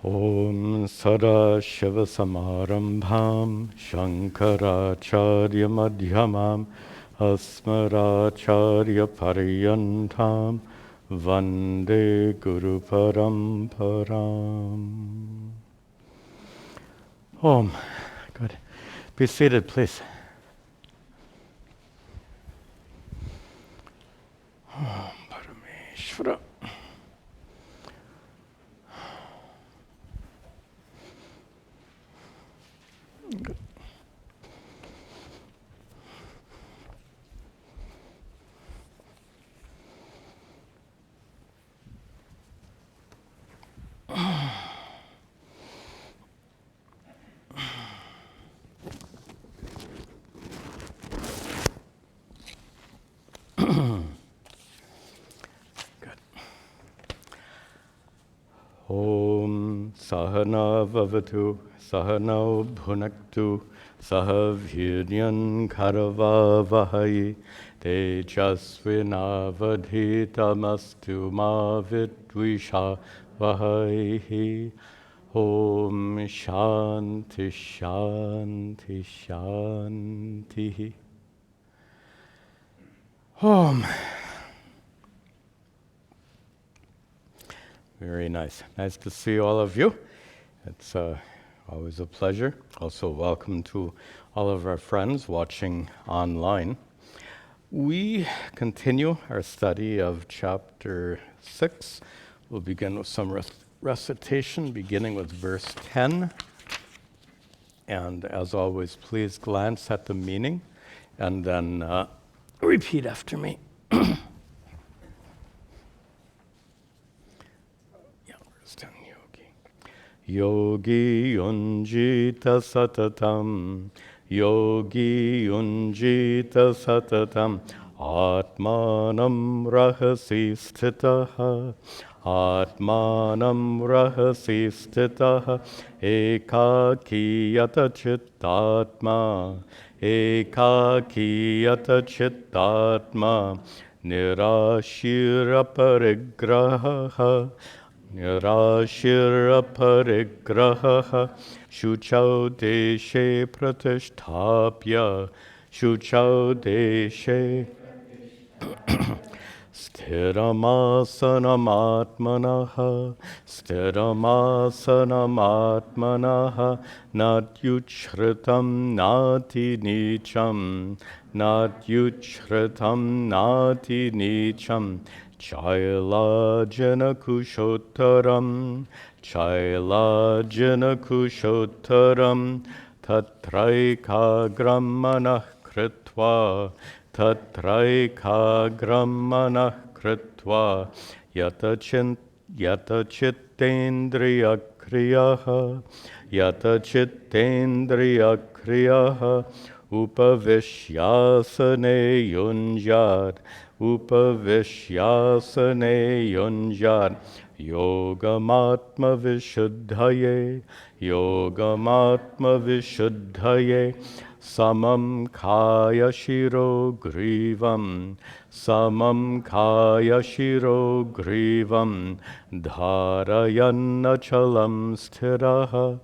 Om Sadashivasamarambham Shankaracharya Madhyamam Asmaracharya Paryantam Vande Guru Paramparam. Om. Good. Be seated, please. Om Parameshvara. Good. Om Sahana Vavatu Sahano Bhunaktu Sahaviryan Karavavahai Tejasvinavadhitamastu ma vidvisha vahai. Om Shanti Shanti Shanti. Om. Very nice. Nice to see all of you. It's always a pleasure. Also, welcome to all of our friends watching online. We continue our study of Chapter 6. We'll begin with some recitation, beginning with verse 10. And as always, please glance at the meaning and then repeat after me. Yogi Unjita Satatam, Yogi Unjita Satatam, Atmanam Rahasi Sthitaha, Atmanam Rahasi Sthitaha, Ekakiyata Chittatma, Ekakiyata Chittatma, Nirashira Parigraha, Nirashira parigraha shuchau deshe pratishtapya shuchau deshe Stiramasanamatmanaha Stiramasanamatmanaha Natyuchritam nati nicham Natyuchritam nati nicham Chailajana kushotaram, Chailajana kushotaram, Tatraikagram manah kritva, Tatraikagram manah kritva, Yata chittendriya kriyaha, Yata chittendriya kriyaha, Upavishyasane yunjad, Upavishyasane yunjad, Yogamatma vishuddhaye, Yogamatma vishuddhaye, Samam kaya shiro grivam, Samam kaya shiro grivam, Dharayanna chalam sthiraha,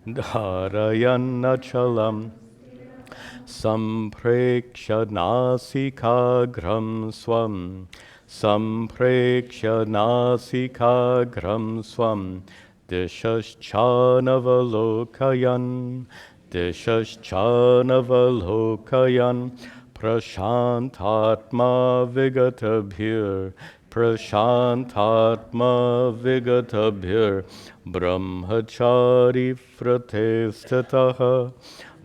Dharayanna chalam Sampreksha nasikagram swam, Sampreksha nasikagram swam, Dishashchanavalokayan, Dishashchanavalokayan, Prashantatma vigatabhir, Prashantatma vigatabhir, Brahmachari frate stataha,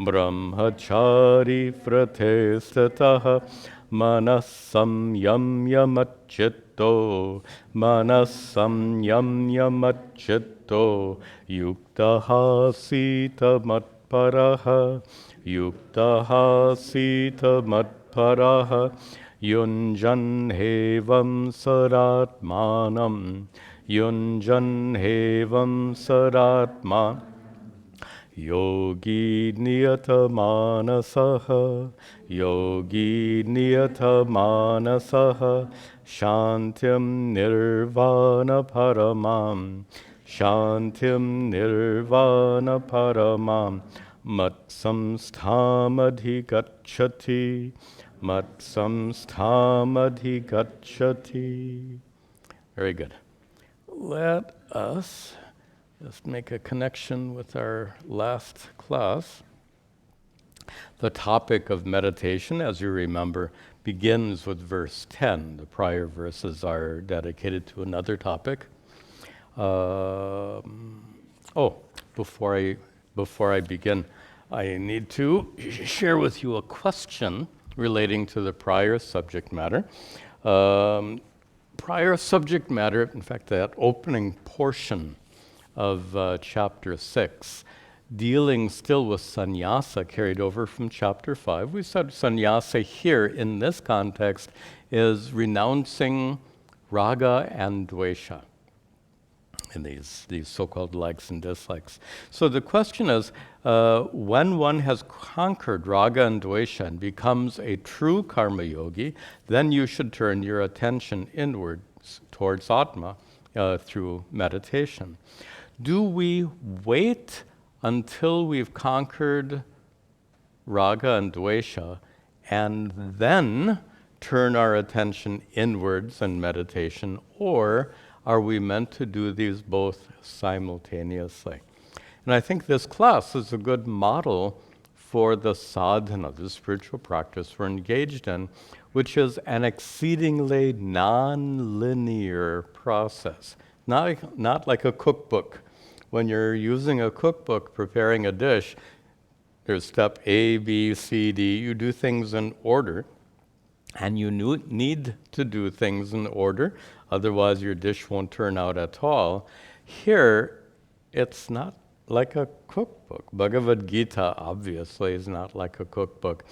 Brahmachari frate stataha, Manasam yam yamachitto, Manasam yam yamachitto, Yuktaha sita matparaha, Yuktaha sita matparaha, Yunjan hevam saratmanam, Yunjan hevam saratmanam, Yogi niyata manasaha, Yogi niyata manasaha, Shantim nirvana paramam, Shantim nirvana paramam matsamsthamadhigacchati. Matsamsthamadhigacchati. Very good. Let us just make a connection with our last class. The topic of meditation, as you remember, begins with verse 10. The prior verses are dedicated to another topic. Before I begin, I need to share with you a question relating to the prior subject matter. Prior subject matter, in fact, that opening portion of Chapter 6, dealing still with sannyasa carried over from Chapter 5. We said sannyasa here in this context is renouncing raga and dvesha, and these so-called likes and dislikes. So the question is, when one has conquered raga and dvesha and becomes a true karma yogi, then you should turn your attention inwards towards Atma through meditation. Do we wait until we've conquered raga and dvesha and then turn our attention inwards in meditation, or are we meant to do these both simultaneously? And I think this class is a good model for the sadhana, the spiritual practice we're engaged in, which is an exceedingly non-linear process. Not like a cookbook. When you're using a cookbook, preparing a dish, there's step A, B, C, D. You do things in order, and you need to do things in order, otherwise your dish won't turn out at all. Here, it's not like a cookbook. Bhagavad Gita, obviously, is not like a cookbook.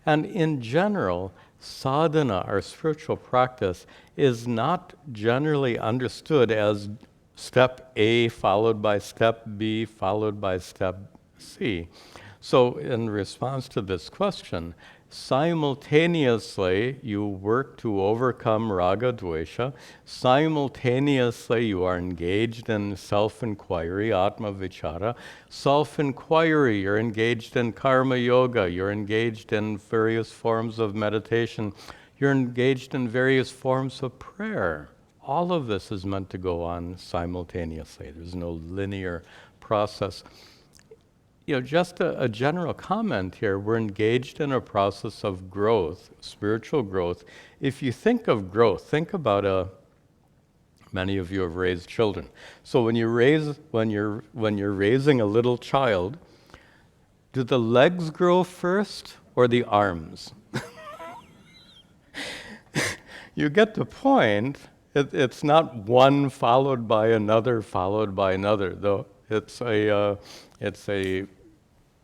And in general, sadhana, our spiritual practice, is not generally understood as step A followed by step B followed by step C. So in response to this question, simultaneously you work to overcome raga dvesha, simultaneously you are engaged in self-inquiry, atma vichara, self-inquiry, you're engaged in karma yoga, you're engaged in various forms of meditation, you're engaged in various forms of prayer. All of this is meant to go on simultaneously. There's no linear process. Just a general comment here, we're engaged in a process of growth, spiritual growth. If you think of growth, think about many of you have raised children. So when you're raising a little child, do the legs grow first or the arms? You get the point. It's not one followed by another, though. It's a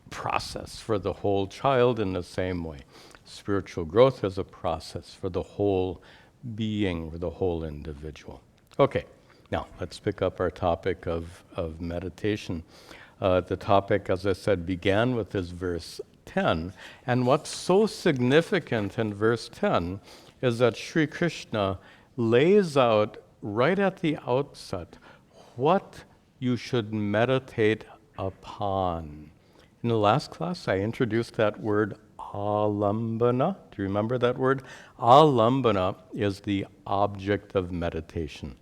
process for the whole child in the same way. Spiritual growth is a process for the whole being, or the whole individual. Okay, now let's pick up our topic of meditation. The topic, as I said, began with this verse 10. And what's so significant in verse 10 is that Sri Krishna lays out right at the outset what you should meditate upon. In the last class, I introduced that word alambana. Do you remember that word? Alambana is the object of meditation.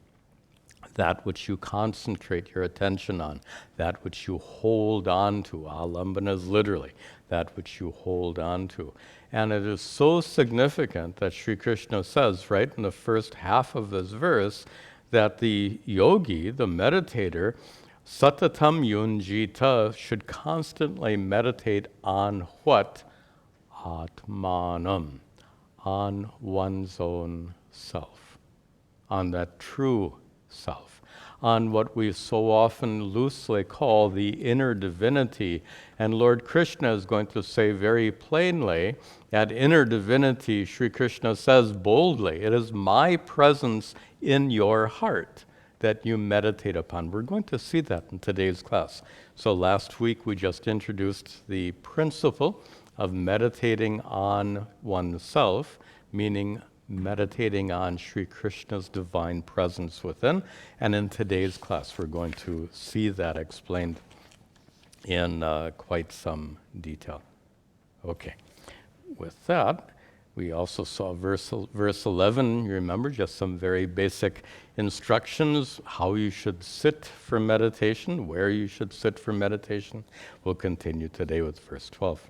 That which you concentrate your attention on, that which you hold on to. Alambana is literally that which you hold on to. And it is so significant that Sri Krishna says, right in the first half of this verse, that the yogi, the meditator, satatam yunjita, should constantly meditate on what? Atmanam, on one's own self, on that true self, on what we so often loosely call the inner divinity. And Lord Krishna is going to say very plainly, that inner divinity, Sri Krishna says boldly, it is my presence in your heart that you meditate upon. We're going to see that in today's class. So last week we just introduced the principle of meditating on oneself, meaning meditating on Sri Krishna's divine presence within. And in today's class, we're going to see that explained in quite some detail. Okay. With that, we also saw verse 11, you remember, just some very basic instructions, how you should sit for meditation, where you should sit for meditation. We'll continue today with verse 12.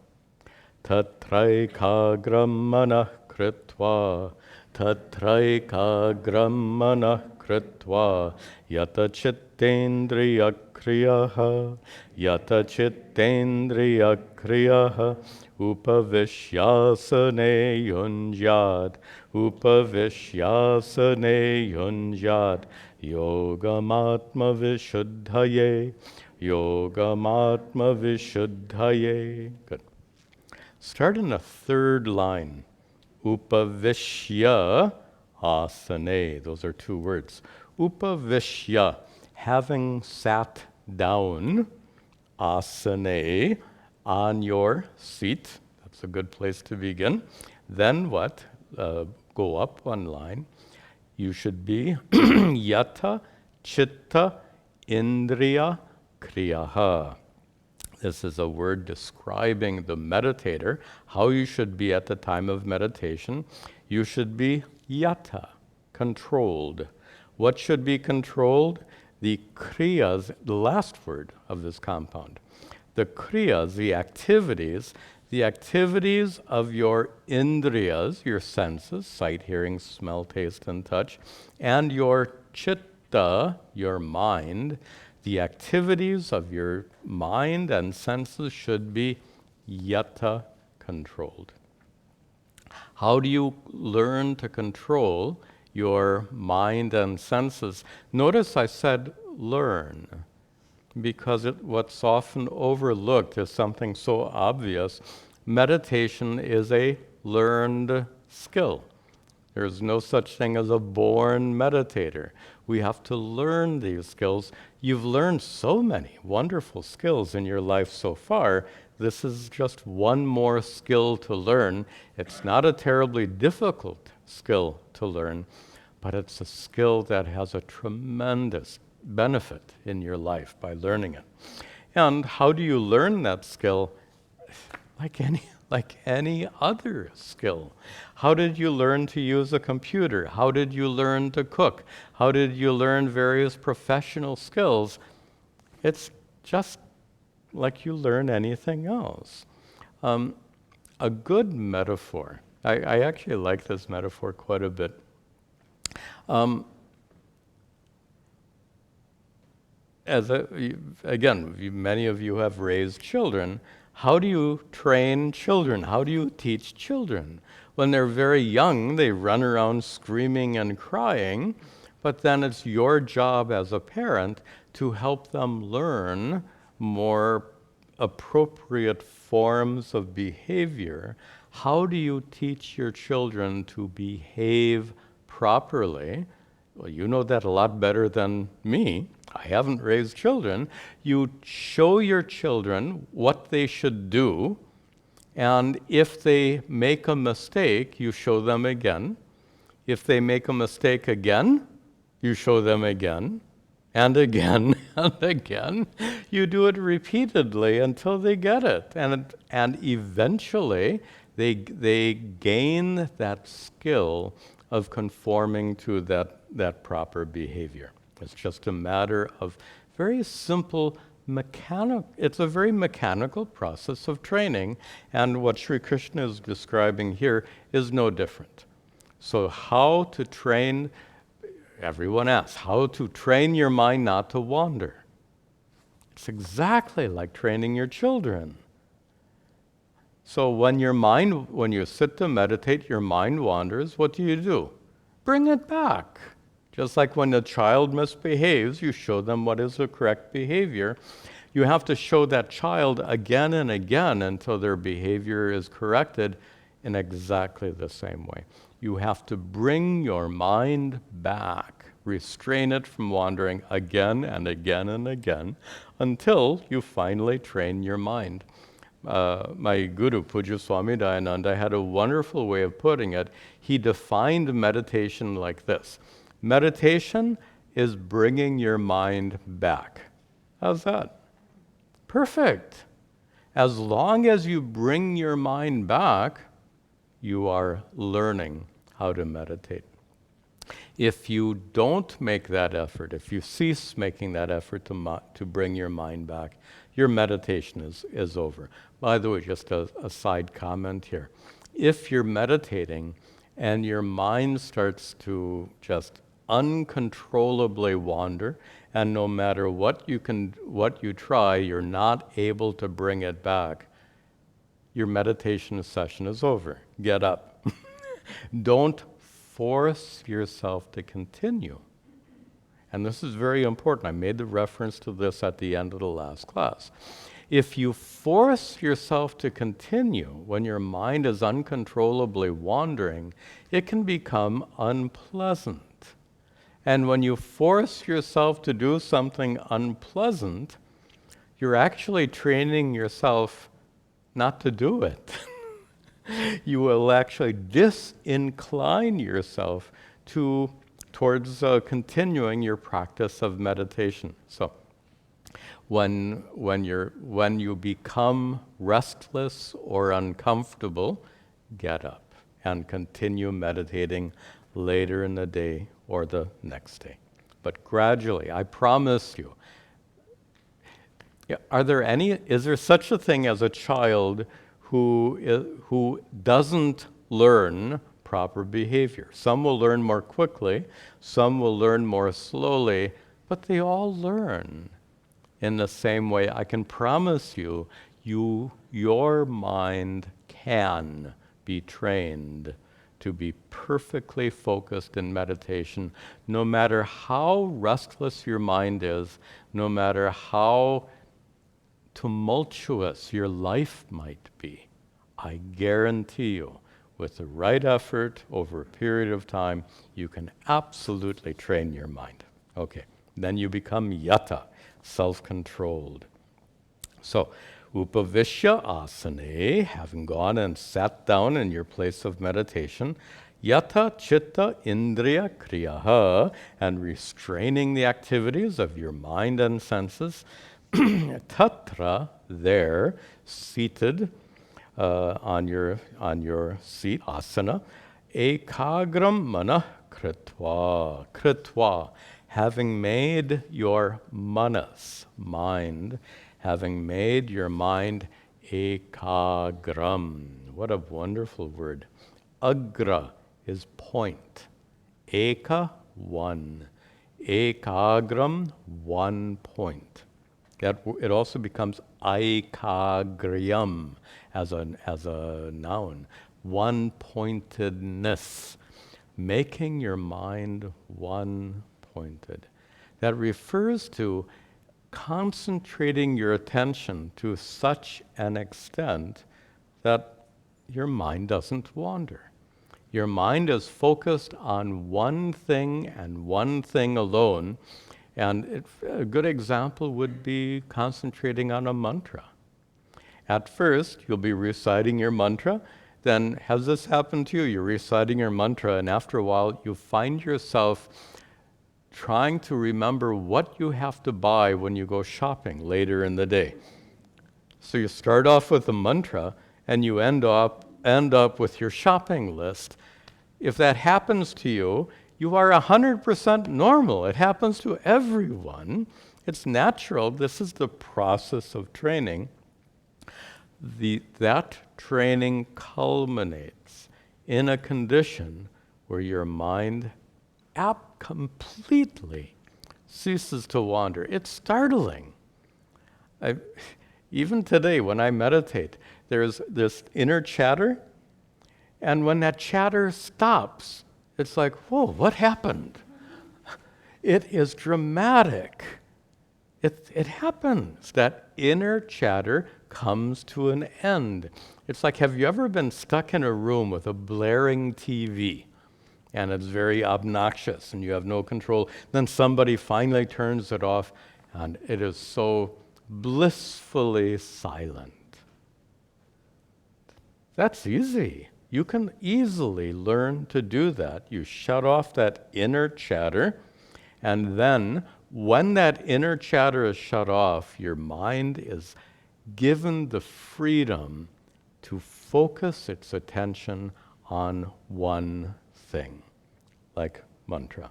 Tatraikagram manah kritva, tatraikagram manah kritva, yata chittendriya kriyaha, yata chittendriya kriyaha, upavishyasane yunjad, upavishyasane yunjad, yogamatma vishuddhaye, yogamatma vishuddhaye. Good. Start in the third line. Upavishya asane. Those are two words. Upavishya, having sat down, asane, on your seat. That's a good place to begin. Then what? Go up one line. You should be yata chitta indriya kriyaha. This is a word describing the meditator, how you should be at the time of meditation. You should be yata, controlled. What should be controlled? The kriyas, the last word of this compound. The kriyas, the activities of your indriyas, your senses, sight, hearing, smell, taste, and touch, and your chitta, your mind, the activities of your mind and senses should be yata controlled. How do you learn to control your mind and senses? Notice I said learn, because what's often overlooked is something so obvious. Meditation is a learned skill. There's no such thing as a born meditator. We have to learn these skills. You've learned so many wonderful skills in your life so far. This is just one more skill to learn. It's not a terribly difficult skill to learn, but it's a skill that has a tremendous benefit in your life by learning it. And how do you learn that skill? Like any other skill. How did you learn to use a computer? How did you learn to cook? How did you learn various professional skills? It's just like you learn anything else. A good metaphor, I actually like this metaphor quite a bit. Many of you have raised children. How do you train children? How do you teach children? When they're very young, they run around screaming and crying, but then it's your job as a parent to help them learn more appropriate forms of behavior. How do you teach your children to behave properly? Well, you know that a lot better than me. I haven't raised children. You show your children what they should do, and if they make a mistake, you show them again. If they make a mistake again, you show them again, and again, and again. You do it repeatedly until they get it, and eventually they gain that skill of conforming to that proper behavior. It's just a matter of very simple it's a very mechanical process of training, and what Sri Krishna is describing here is no different. So how to train, everyone asks, how to train your mind not to wander? It's exactly like training your children. So when you sit to meditate, your mind wanders, what do? Bring it back. Just like when a child misbehaves, you show them what is the correct behavior. You have to show that child again and again until their behavior is corrected in exactly the same way. You have to bring your mind back, restrain it from wandering again and again and again until you finally train your mind. my guru, Puja Swami Tadatmananda, had a wonderful way of putting it. He defined meditation like this. Meditation is bringing your mind back. How's that? Perfect. As long as you bring your mind back, you are learning how to meditate. If you don't make that effort, if you cease making that effort to bring your mind back, your meditation is over. By the way, just a side comment here. If you're meditating and your mind starts to just uncontrollably wander, and no matter what you try, you're not able to bring it back, your meditation session is over. Get up. Don't force yourself to continue. And this is very important. I made the reference to this at the end of the last class. If you force yourself to continue when your mind is uncontrollably wandering, it can become unpleasant. And when you force yourself to do something unpleasant, you're actually training yourself not to do it. You will actually disincline yourself towards continuing your practice of meditation. So, when you become restless or uncomfortable, get up and continue meditating later in the day or the next day. But gradually, I promise you. Is there such a thing as a child who doesn't learn proper behavior? Some will learn more quickly, some will learn more slowly, but they all learn in the same way. I can promise you, your mind can be trained to be perfectly focused in meditation, no matter how restless your mind is, no matter how tumultuous your life might be. I guarantee you, with the right effort over a period of time, you can absolutely train your mind. Okay, then you become yata, self-controlled. So, upavishya asane, having gone and sat down in your place of meditation, yata chitta indriya kriyaha, and restraining the activities of your mind and senses, tatra, there, seated on your seat, asana, ekagram manah kritva, having made your manas, mind, having made your mind ekagram. What a wonderful word. Agra is point. Eka, one. Ekagram, 1 point. It also becomes aikagryam as a noun. One-pointedness. Making your mind one-pointed. That refers to concentrating your attention to such an extent that your mind doesn't wander. Your mind is focused on one thing and one thing alone. And a good example would be concentrating on a mantra. At first, you'll be reciting your mantra. Then, has this happened to you? You're reciting your mantra, and after a while, you find yourself trying to remember what you have to buy when you go shopping later in the day. So you start off with a mantra, and you end up with your shopping list. If that happens to you, you are 100% normal. It happens to everyone. It's natural. This is the process of training. That training culminates in a condition where your mind completely ceases to wander. It's startling. Even today, when I meditate, there's this inner chatter, and when that chatter stops, it's like, whoa, what happened? It is dramatic. It happens. That inner chatter comes to an end. It's like, have you ever been stuck in a room with a blaring TV? And it's very obnoxious, and you have no control. Then somebody finally turns it off, and it is so blissfully silent. That's easy. You can easily learn to do that. You shut off that inner chatter, and then when that inner chatter is shut off, your mind is given the freedom to focus its attention on one thing, like mantra.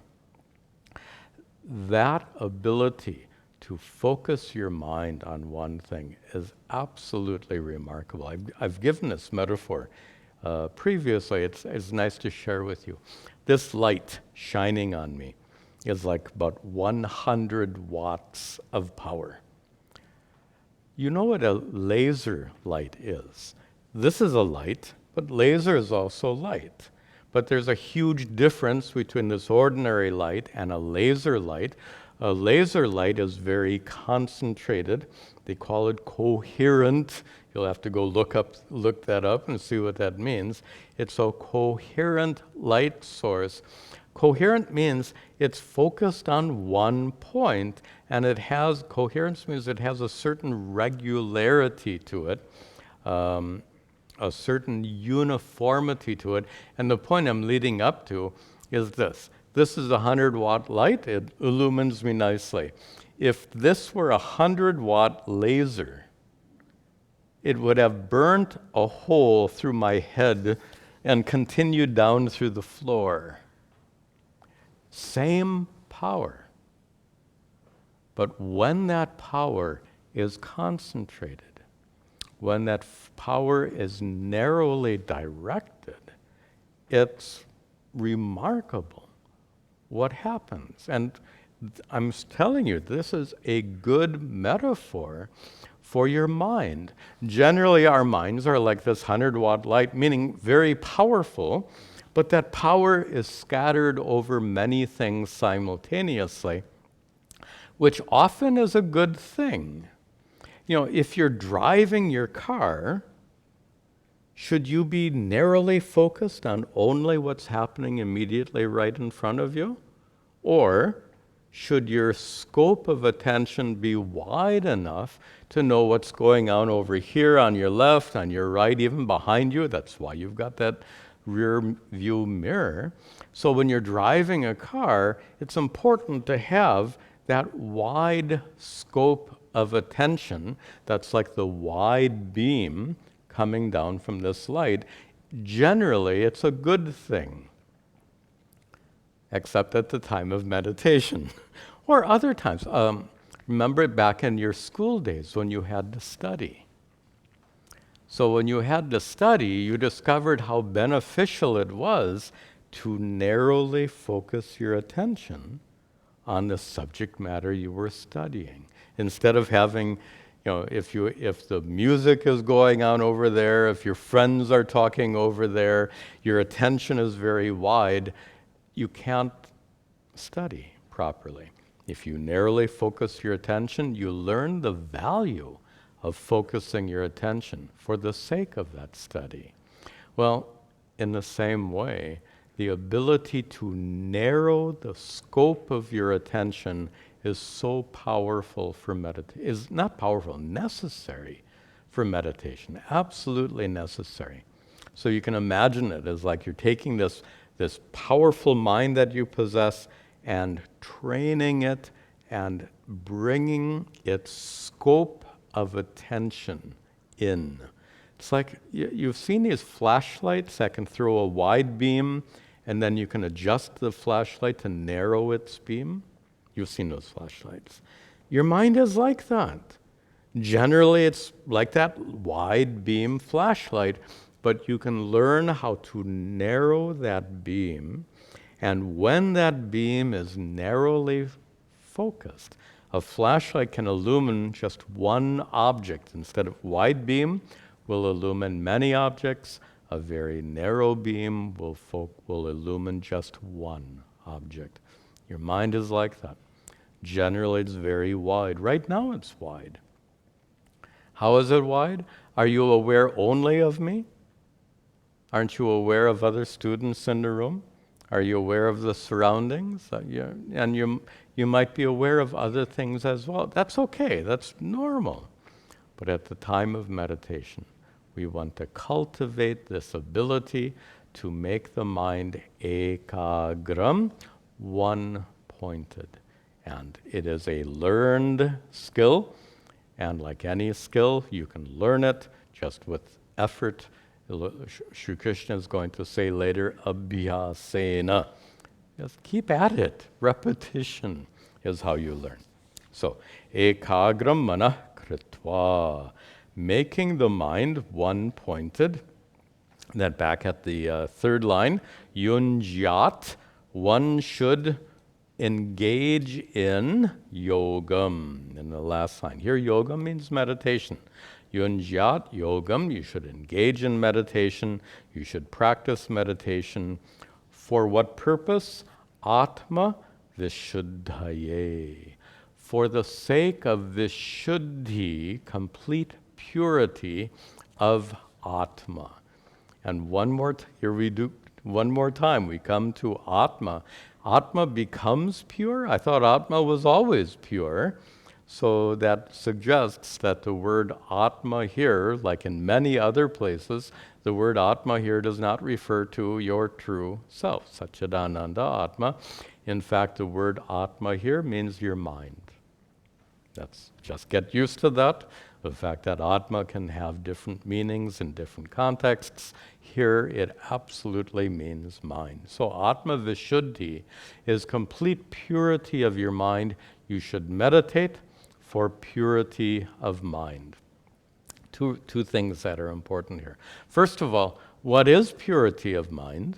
That ability to focus your mind on one thing is absolutely remarkable. I've given this metaphor previously. It's nice to share with you. This light shining on me is like about 100 watts of power. You know what a laser light is? This is a light, but laser is also light. But there's a huge difference between this ordinary light and a laser light. A laser light is very concentrated. They call it coherent. You'll have to go look that up and see what that means. It's a coherent light source. Coherent means it's focused on one point, and coherence means it has a certain regularity to it, a certain uniformity to it. And the point I'm leading up to is this. This is a 100-watt light. It illumines me nicely. If this were a 100-watt laser, it would have burnt a hole through my head and continued down through the floor. Same power. But when that power is concentrated, when that power is narrowly directed, it's remarkable what happens. And I'm telling you, this is a good metaphor for your mind. Generally, our minds are like this 100-watt light, meaning very powerful, but that power is scattered over many things simultaneously, which often is a good thing. You know, if you're driving your car, should you be narrowly focused on only what's happening immediately right in front of you? Or should your scope of attention be wide enough to know what's going on over here on your left, on your right, even behind you? That's why you've got that rear view mirror. So when you're driving a car, it's important to have that wide scope of attention. That's like the wide beam coming down from this light. Generally, it's a good thing, except at the time of meditation or other times. Remember back in your school days when you had to study. So when you had to study, you discovered how beneficial it was to narrowly focus your attention on the subject matter you were studying. Instead of having, if the music is going on over there, if your friends are talking over there, your attention is very wide, you can't study properly. If you narrowly focus your attention, you learn the value of focusing your attention for the sake of that study. Well, in the same way, the ability to narrow the scope of your attention is so powerful for meditation. Is not powerful, necessary for meditation. Absolutely necessary. So you can imagine it as like you're taking this powerful mind that you possess and training it and bringing its scope of attention in. It's like you've seen these flashlights that can throw a wide beam and then you can adjust the flashlight to narrow its beam. You've seen those flashlights. Your mind is like that. Generally, it's like that wide beam flashlight, but you can learn how to narrow that beam. And when that beam is narrowly focused, a flashlight can illumine just one object. Instead of wide beam, will illumine many objects. A very narrow beam will illumine just one object. Your mind is like that. Generally, it's very wide. Right now, it's wide. How is it wide? Are you aware only of me? Aren't you aware of other students in the room? Are you aware of the surroundings? And you might be aware of other things as well. That's okay. That's normal. But at the time of meditation, We want to cultivate this ability to make the mind ekagram, one-pointed. And it is a learned skill, and like any skill, you can learn it just with effort. Shri Krishna is going to say later, abhyasena. Just keep at it. Repetition is how you learn. So, ekagram manah kritva, making the mind one-pointed. Then back at the third line, yunjyat, one should engage in yogam. In the last line. Here, yoga means meditation. Yunjyat, yogam, you should engage in meditation. You should practice meditation. For what purpose? Atma vishuddhaye. For the sake of this shuddhi, complete purity of Atma. And one more time, we come to Atma. Atma becomes pure? I thought Atma was always pure. So that suggests that the word Atma here, like in many other places, the word Atma here does not refer to your true self, Satchidananda Atma. In fact, the word Atma here means your mind. Just get used to that. The fact that Atma can have different meanings in different contexts. Here it absolutely means mind. So Atma Vishuddhi is complete purity of your mind. You should meditate for purity of mind. Two things that are important here. First of all, what is purity of mind?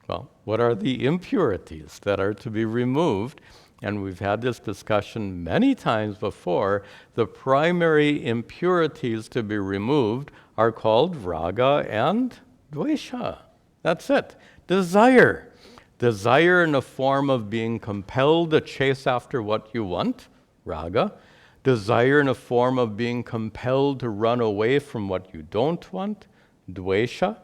Well, what are the impurities that are to be removed? And we've had this discussion many times before. The primary impurities to be removed are called raga and dvesha. That's it. Desire. Desire in the form of being compelled to chase after what you want, raga. Desire in a form of being compelled to run away from what you don't want, dvesha.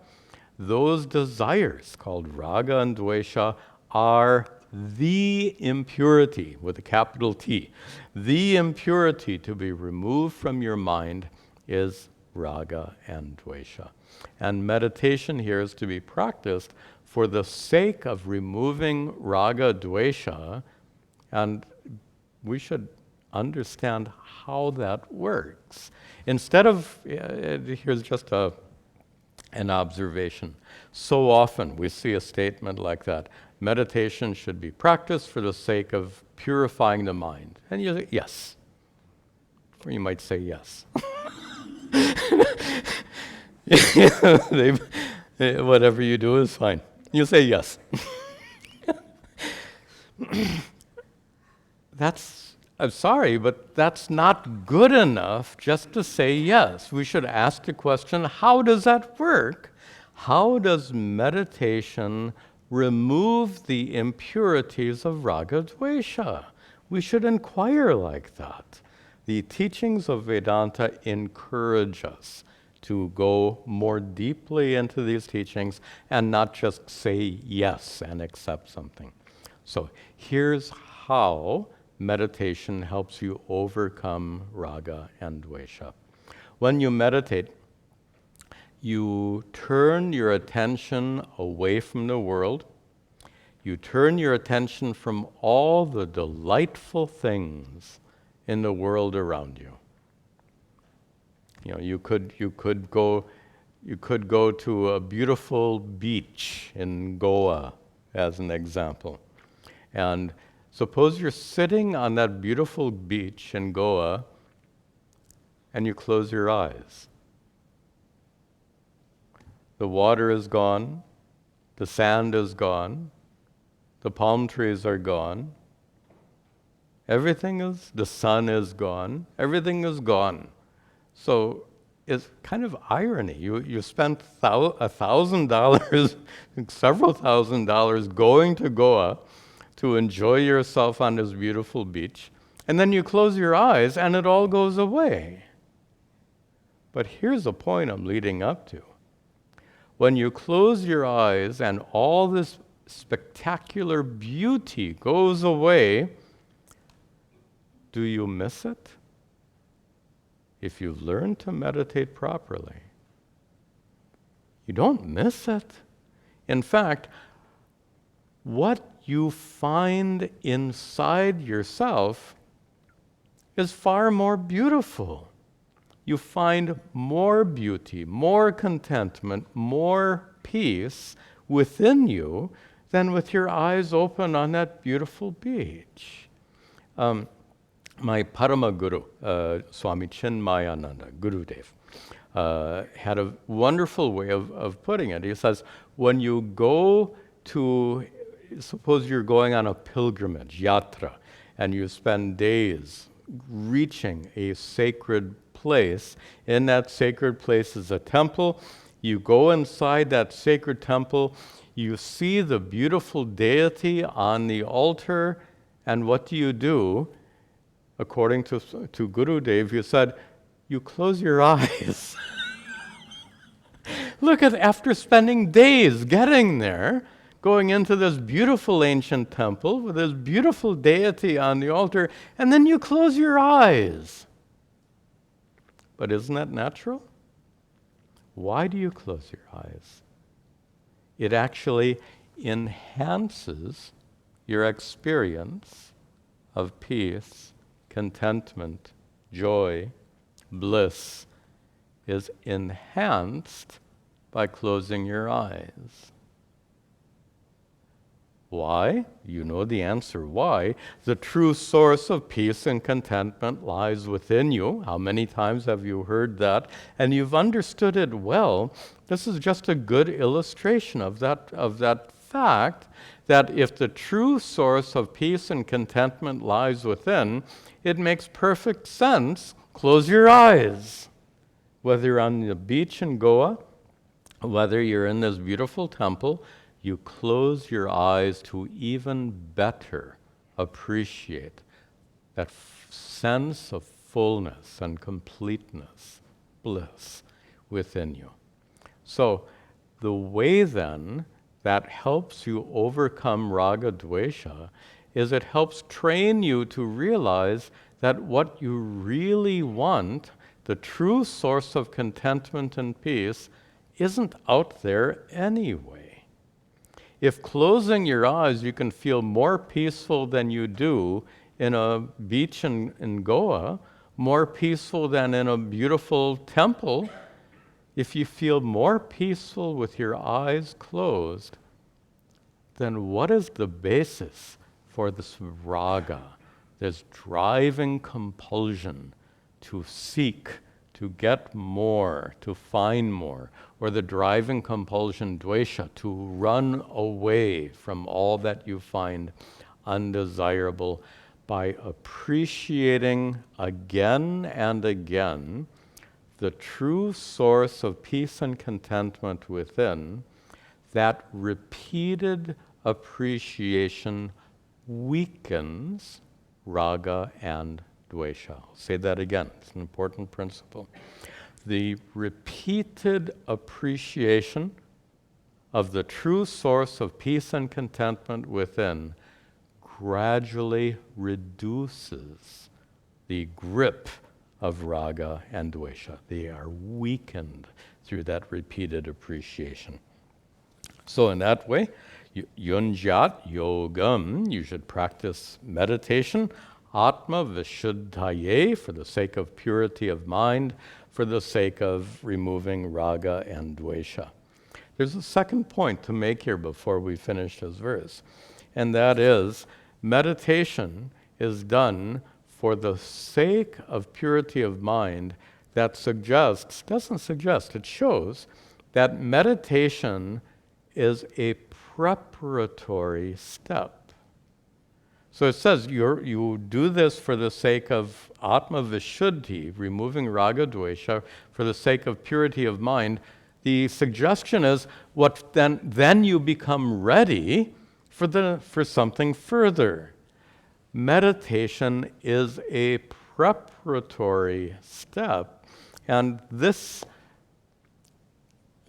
Those desires, called raga and dvesha, are the impurity, with a capital T. The impurity to be removed from your mind is raga and dvesha. And meditation here is to be practiced for the sake of removing raga, dvesha, and we should understand how that works. Instead of, here's just an observation. So often we see a statement like that. Meditation should be practiced for the sake of purifying the mind. And you say, yes. Or you might say yes. Whatever you do is fine. You say yes. I'm sorry, but that's not good enough just to say yes. We should ask the question, how does that work? How does meditation remove the impurities of raga dvesha? We should inquire like that. The teachings of Vedanta encourage us to go more deeply into these teachings and not just say yes and accept something. So here's how meditation helps you overcome raga and dvesha. When you meditate, you turn your attention away from the world. You turn your attention from all the delightful things in the world around you. You know, you could go to a beautiful beach in Goa, as an example. And suppose you're sitting on that beautiful beach in Goa and you close your eyes. The water is gone, the sand is gone, the palm trees are gone, the sun is gone, everything is gone. So it's kind of irony. You spent $1,000, several $1,000 going to Goa to enjoy yourself on this beautiful beach, and then you close your eyes and it all goes away. But here's the point I'm leading up to. When you close your eyes and all this spectacular beauty goes away, do you miss it? if you learn to meditate properly, you don't miss it. In fact, what you find inside yourself is far more beautiful. You find more beauty, more contentment, more peace within you than with your eyes open on that beautiful beach. My Parama Guru, Swami Chinmayananda, Gurudev, had a wonderful way of putting it. He says, when you go to, suppose you're going on a pilgrimage, yatra, and you spend days reaching a sacred place. In that sacred place is a temple. You go inside that sacred temple, you see the beautiful deity on the altar, and what do? According to Gurudev, you said, you close your eyes. Look at, after spending days getting there, going into this beautiful ancient temple with this beautiful deity on the altar, and then you close your eyes. But isn't that natural? Why do you close your eyes? It actually enhances your experience of peace, contentment, joy, bliss, is enhanced by closing your eyes. Why? You know the answer why. The true source of peace and contentment lies within you. How many times have you heard that? And you've understood it well. This is just a good illustration of that fact, that if the true source of peace and contentment lies within, it makes perfect sense. Close your eyes. Whether you're on the beach in Goa, whether you're in this beautiful temple, you close your eyes to even better appreciate that sense of fullness and completeness, bliss within you. So the way then that helps you overcome raga dvesha is it helps train you to realize that what you really want, the true source of contentment and peace, isn't out there anyway. If closing your eyes, you can feel more peaceful than you do in a beach in Goa, more peaceful than in a beautiful temple, if you feel more peaceful with your eyes closed, then what is the basis for this raga, this driving compulsion to seek, to get more, to find more, or the driving compulsion, dvesha, to run away from all that you find undesirable by appreciating again and again the true source of peace and contentment within. That repeated appreciation weakens raga and dvesha. I'll say that again. It's an important principle. The repeated appreciation of the true source of peace and contentment within gradually reduces the grip of raga and dvesha. They are weakened through that repeated appreciation. So in that way, yunjat yogam, you should practice meditation, atma vishuddhaye, for the sake of purity of mind, for the sake of removing raga and dvesha. There's a second point to make here before we finish this verse, and that is meditation is done for the sake of purity of mind. That doesn't suggest, it shows that meditation is a preparatory step. So it says you do this for the sake of atma vishuddhi, removing raga dvesha, for the sake of purity of mind. The suggestion is what then you become ready for something further. Meditation is a preparatory step, and this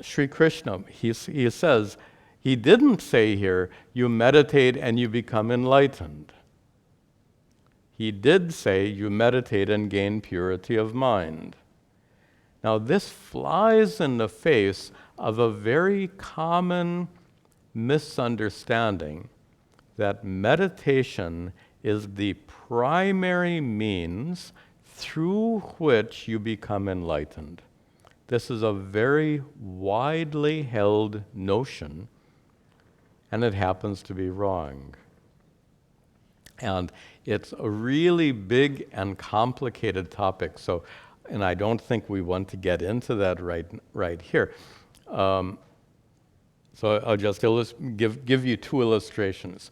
Sri Krishna, he says, he didn't say here, you meditate and you become enlightened. he did say you meditate and gain purity of mind. Now, this flies in the face of a very common misunderstanding that meditation is the primary means through which you become enlightened. This is a very widely held notion, and it happens to be wrong. And it's a really big and complicated topic, and I don't think we want to get into that right here. So I'll just give you two illustrations.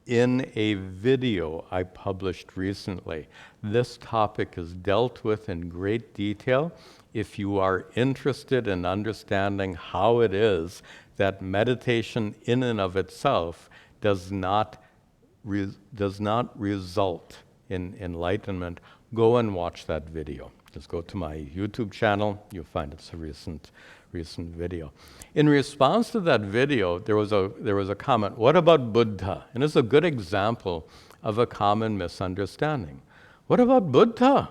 In a video I published recently, this topic is dealt with in great detail. If you are interested in understanding how it is that meditation in and of itself does not result in enlightenment, go and watch that video. Just go to my YouTube channel. You'll find it's a recent video. In response to that video, there was a comment, what about Buddha? And it's a good example of a common misunderstanding. What about Buddha?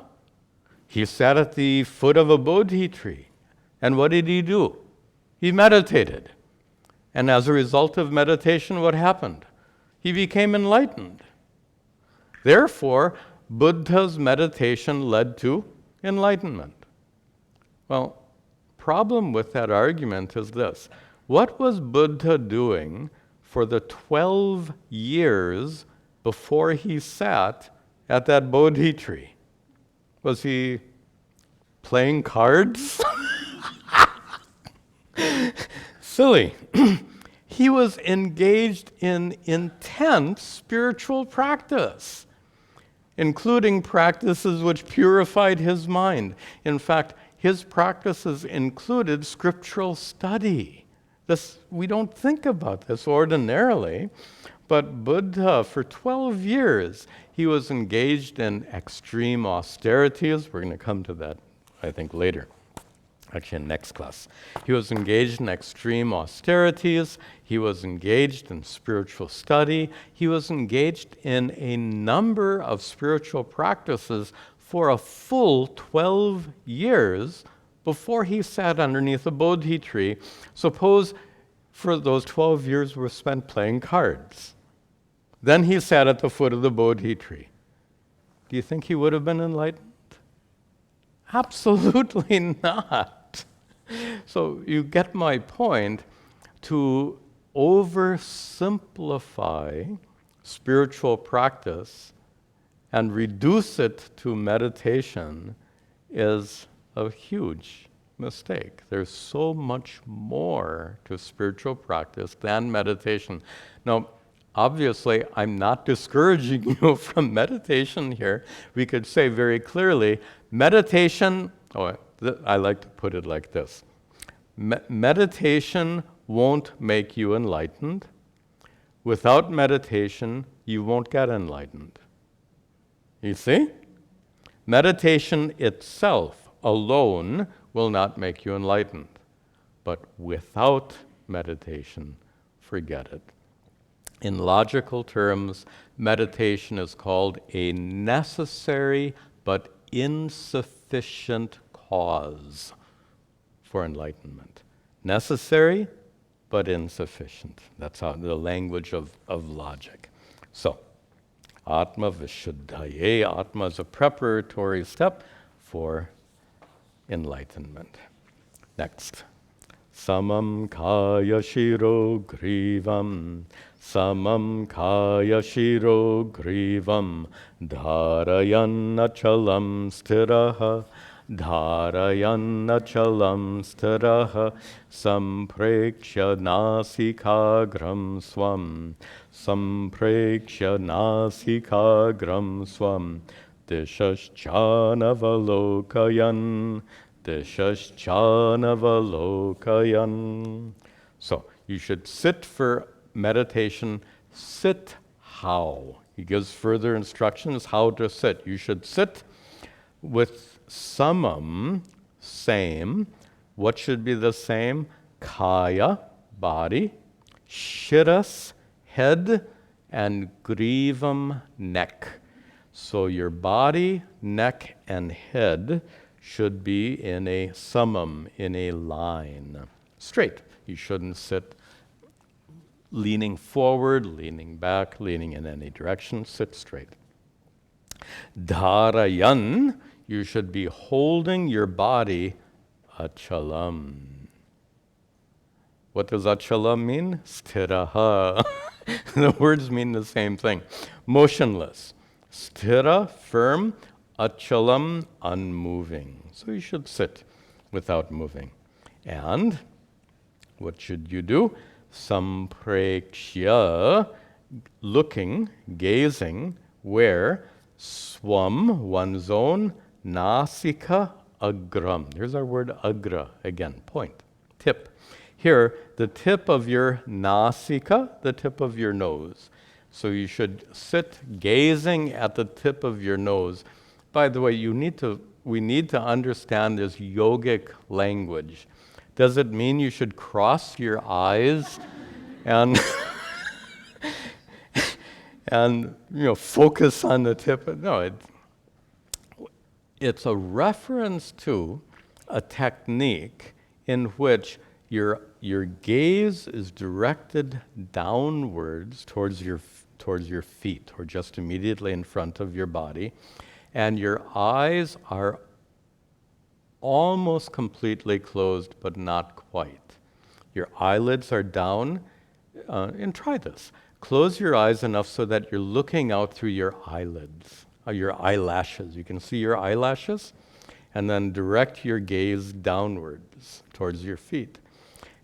He sat at the foot of a Bodhi tree. And what did he do? He meditated. And as a result of meditation, what happened? He became enlightened. Therefore, Buddha's meditation led to enlightenment. Well, problem with that argument is this. What was Buddha doing for the 12 years before he sat at that Bodhi tree? Was he playing cards? Silly. He was engaged in intense spiritual practice, including practices which purified his mind. In fact, his practices included scriptural study. We don't think about this ordinarily, but Buddha, for 12 years, he was engaged in extreme austerities. We're going to come to that, I think, later. Actually, in next class. He was engaged in extreme austerities. He was engaged in spiritual study. He was engaged in a number of spiritual practices for a full 12 years before he sat underneath a Bodhi tree. Suppose for those 12 years were spent playing cards. Then he sat at the foot of the Bodhi tree. Do you think he would have been enlightened? Absolutely not. So you get my point. To oversimplify spiritual practice and reduce it to meditation is a huge mistake. There's so much more to spiritual practice than meditation. Now, obviously, I'm not discouraging you from meditation here. We could say very clearly, meditation, I like to put it like this. Meditation won't make you enlightened. Without meditation, you won't get enlightened. You see? Meditation itself alone will not make you enlightened. But without meditation, forget it. In logical terms, meditation is called a necessary but insufficient cause for enlightenment. Necessary but insufficient. That's how the language of logic. So, Atma Vishuddhaye. Atma is a preparatory step for enlightenment. Next. Samam kaya shiro grivam. Samam kaya shiro grivam. Dharayan achalam stiraha. Dharayan achalam stiraha. Samprekshya nasikagram swam. Samprekshya nasikagram swam. Dishashchanavalokayan. Dishashchanavalokayan. So, you should sit for meditation. Sit how? He gives further instructions how to sit. You should sit with samam, same. What should be the same? Kaya, body. Shiras, head, and grivam, neck. So your body, neck, and head should be in a summum, in a line, straight. You shouldn't sit leaning forward, leaning back, leaning in any direction. Sit straight. Dharayan, you should be holding your body achalam. What does achalam mean? Sthiraha. The words mean the same thing. Motionless. Sthira, firm. Achalam, unmoving. So you should sit without moving. And what should you do? Samprekshya, looking, gazing, where? Swam, one's own. Nasika, agram. There's our word agra again, point, tip. Here, the tip of your nasika, the tip of your nose. So you should sit gazing at the tip of your nose. By the way, we need to understand this yogic language. Does it mean you should cross your eyes and and focus on the tip? No, it's a reference to a technique in which your gaze is directed downwards towards your feet, or just immediately in front of your body, and your eyes are almost completely closed, but not quite. Your eyelids are down, and try this. Close your eyes enough so that you're looking out through your eyelids, your eyelashes. You can see your eyelashes, and then direct your gaze downwards towards your feet.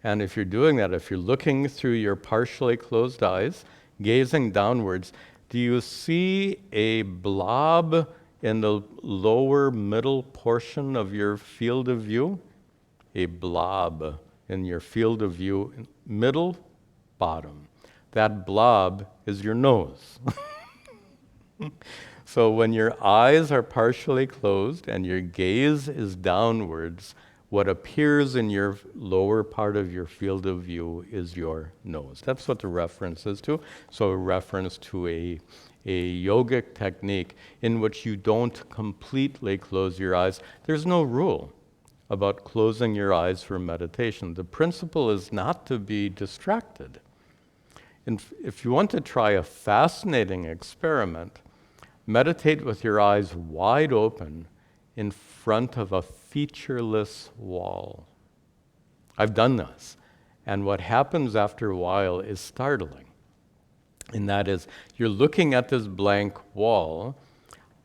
And if you're doing that, if you're looking through your partially closed eyes, gazing downwards, do you see a blob in the lower middle portion of your field of view? A blob in your field of view, middle, bottom. That blob is your nose. So when your eyes are partially closed and your gaze is downwards, what appears in your lower part of your field of view is your nose. That's what the reference is to. So a reference to a yogic technique in which you don't completely close your eyes. There's no rule about closing your eyes for meditation. The principle is not to be distracted. And if you want to try a fascinating experiment, meditate with your eyes wide open in front of a featureless wall. I've done this, and what happens after a while is startling. And that is, you're looking at this blank wall.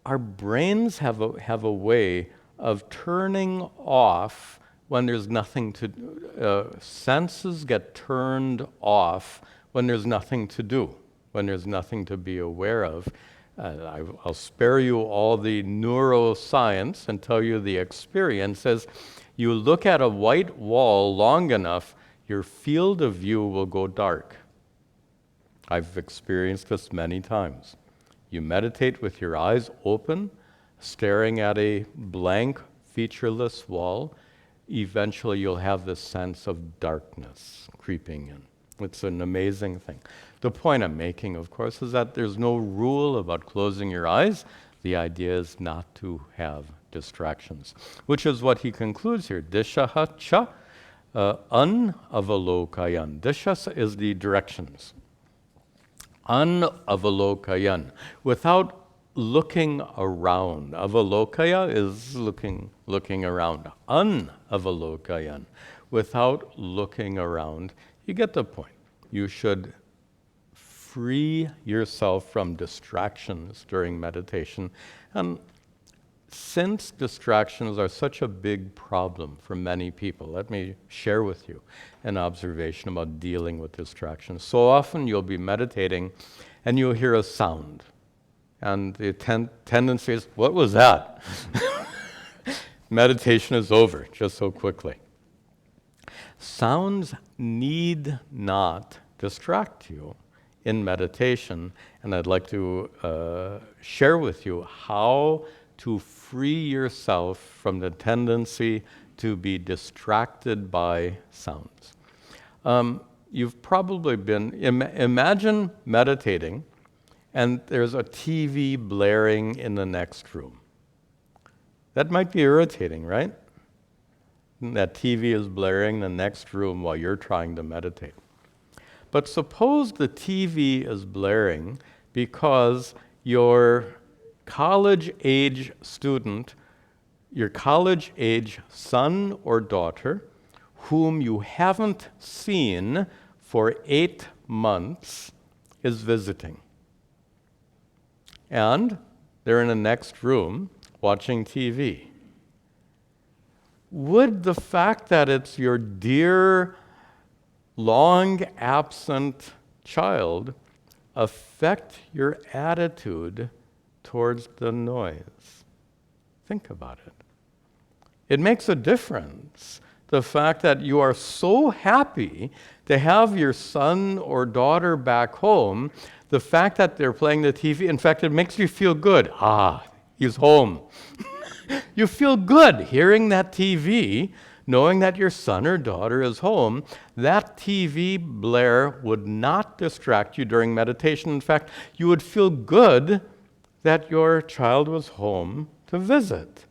Our brains have a way of turning off when there's nothing to do. Senses get turned off when there's nothing to do, when there's nothing to be aware of. I'll spare you all the neuroscience and tell you the experience. As you look at a white wall long enough, your field of view will go dark. I've experienced this many times. You meditate with your eyes open, staring at a blank, featureless wall. Eventually you'll have this sense of darkness creeping in. It's an amazing thing. The point I'm making, of course, is that there's no rule about closing your eyes. The idea is not to have distractions, which is what he concludes here. Dishaha cha unavalokayan. Disha is the directions. Unavalokayan, without looking around. Avalokaya is looking around. Unavalokayan, without looking around. You get the point. You should free yourself from distractions during meditation. And since distractions are such a big problem for many people, let me share with you an observation about dealing with distractions. So often you'll be meditating and you'll hear a sound. And the tendency is, what was that? Meditation is over just so quickly. Sounds need not distract you in meditation, and I'd like to share with you how to free yourself from the tendency to be distracted by sounds. you've probably been, imagine meditating and there's a TV blaring in the next room. That might be irritating, right? That TV is blaring in the next room while you're trying to meditate. But suppose the TV is blaring because your college-age student, your college-age son or daughter, whom you haven't seen for 8 months, is visiting. And they're in the next room watching TV. Would the fact that it's your dear, long-absent child affect your attitude towards the noise? Think about it. It makes a difference. The fact that you are so happy to have your son or daughter back home, the fact that they're playing the TV, in fact, it makes you feel good. He's home. You feel good hearing that TV, knowing that your son or daughter is home. That TV blare would not distract you during meditation. In fact, you would feel good that your child was home to visit.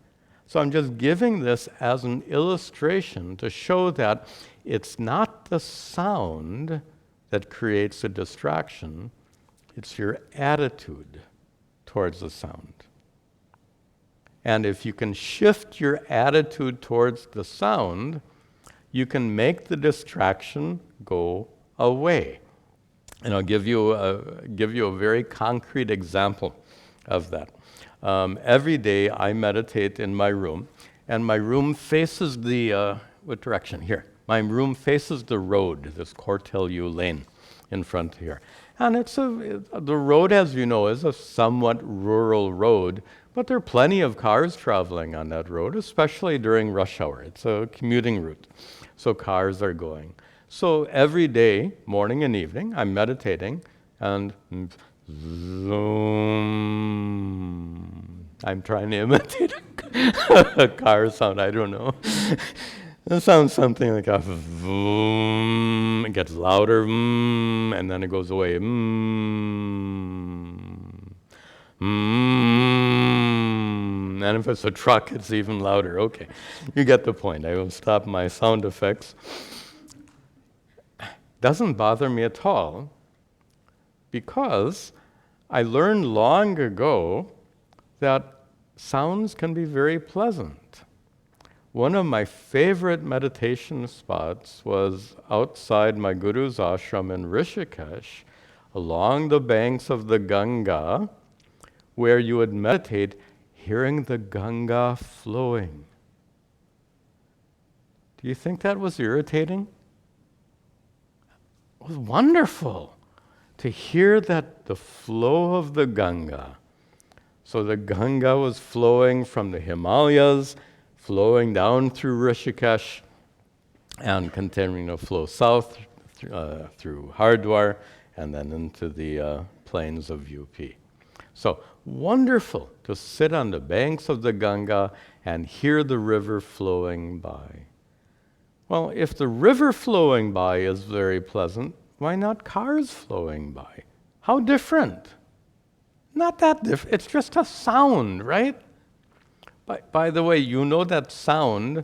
So I'm just giving this as an illustration to show that it's not the sound that creates a distraction, it's your attitude towards the sound. And if you can shift your attitude towards the sound, you can make the distraction go away. And I'll give you a very concrete example of that. Every day I meditate in my room, and my room faces the, what direction? Here. My room faces the road, this Cortelyou Lane in front here. And the road, as you know, is a somewhat rural road, but there are plenty of cars traveling on that road, especially during rush hour. It's a commuting route, so cars are going. So every day, morning and evening, I'm meditating, and zoom. I'm trying to imitate a car sound, I don't know. It sounds something like a vroom. It gets louder, and then it goes away. And if it's a truck, it's even louder. Okay, you get the point. I will stop my sound effects. Doesn't bother me at all, because I learned long ago that sounds can be very pleasant. One of my favorite meditation spots was outside my guru's ashram in Rishikesh, along the banks of the Ganga, where you would meditate hearing the Ganga flowing. Do you think that was irritating? It was wonderful to hear that the flow of the Ganga. So the Ganga was flowing from the Himalayas, flowing down through Rishikesh, and continuing to flow south through Hardwar, and then into the plains of UP. So wonderful to sit on the banks of the Ganga and hear the river flowing by. Well, if the river flowing by is very pleasant, why not cars flowing by? How different? Not that different. It's just a sound, right? By the way, you know that sound,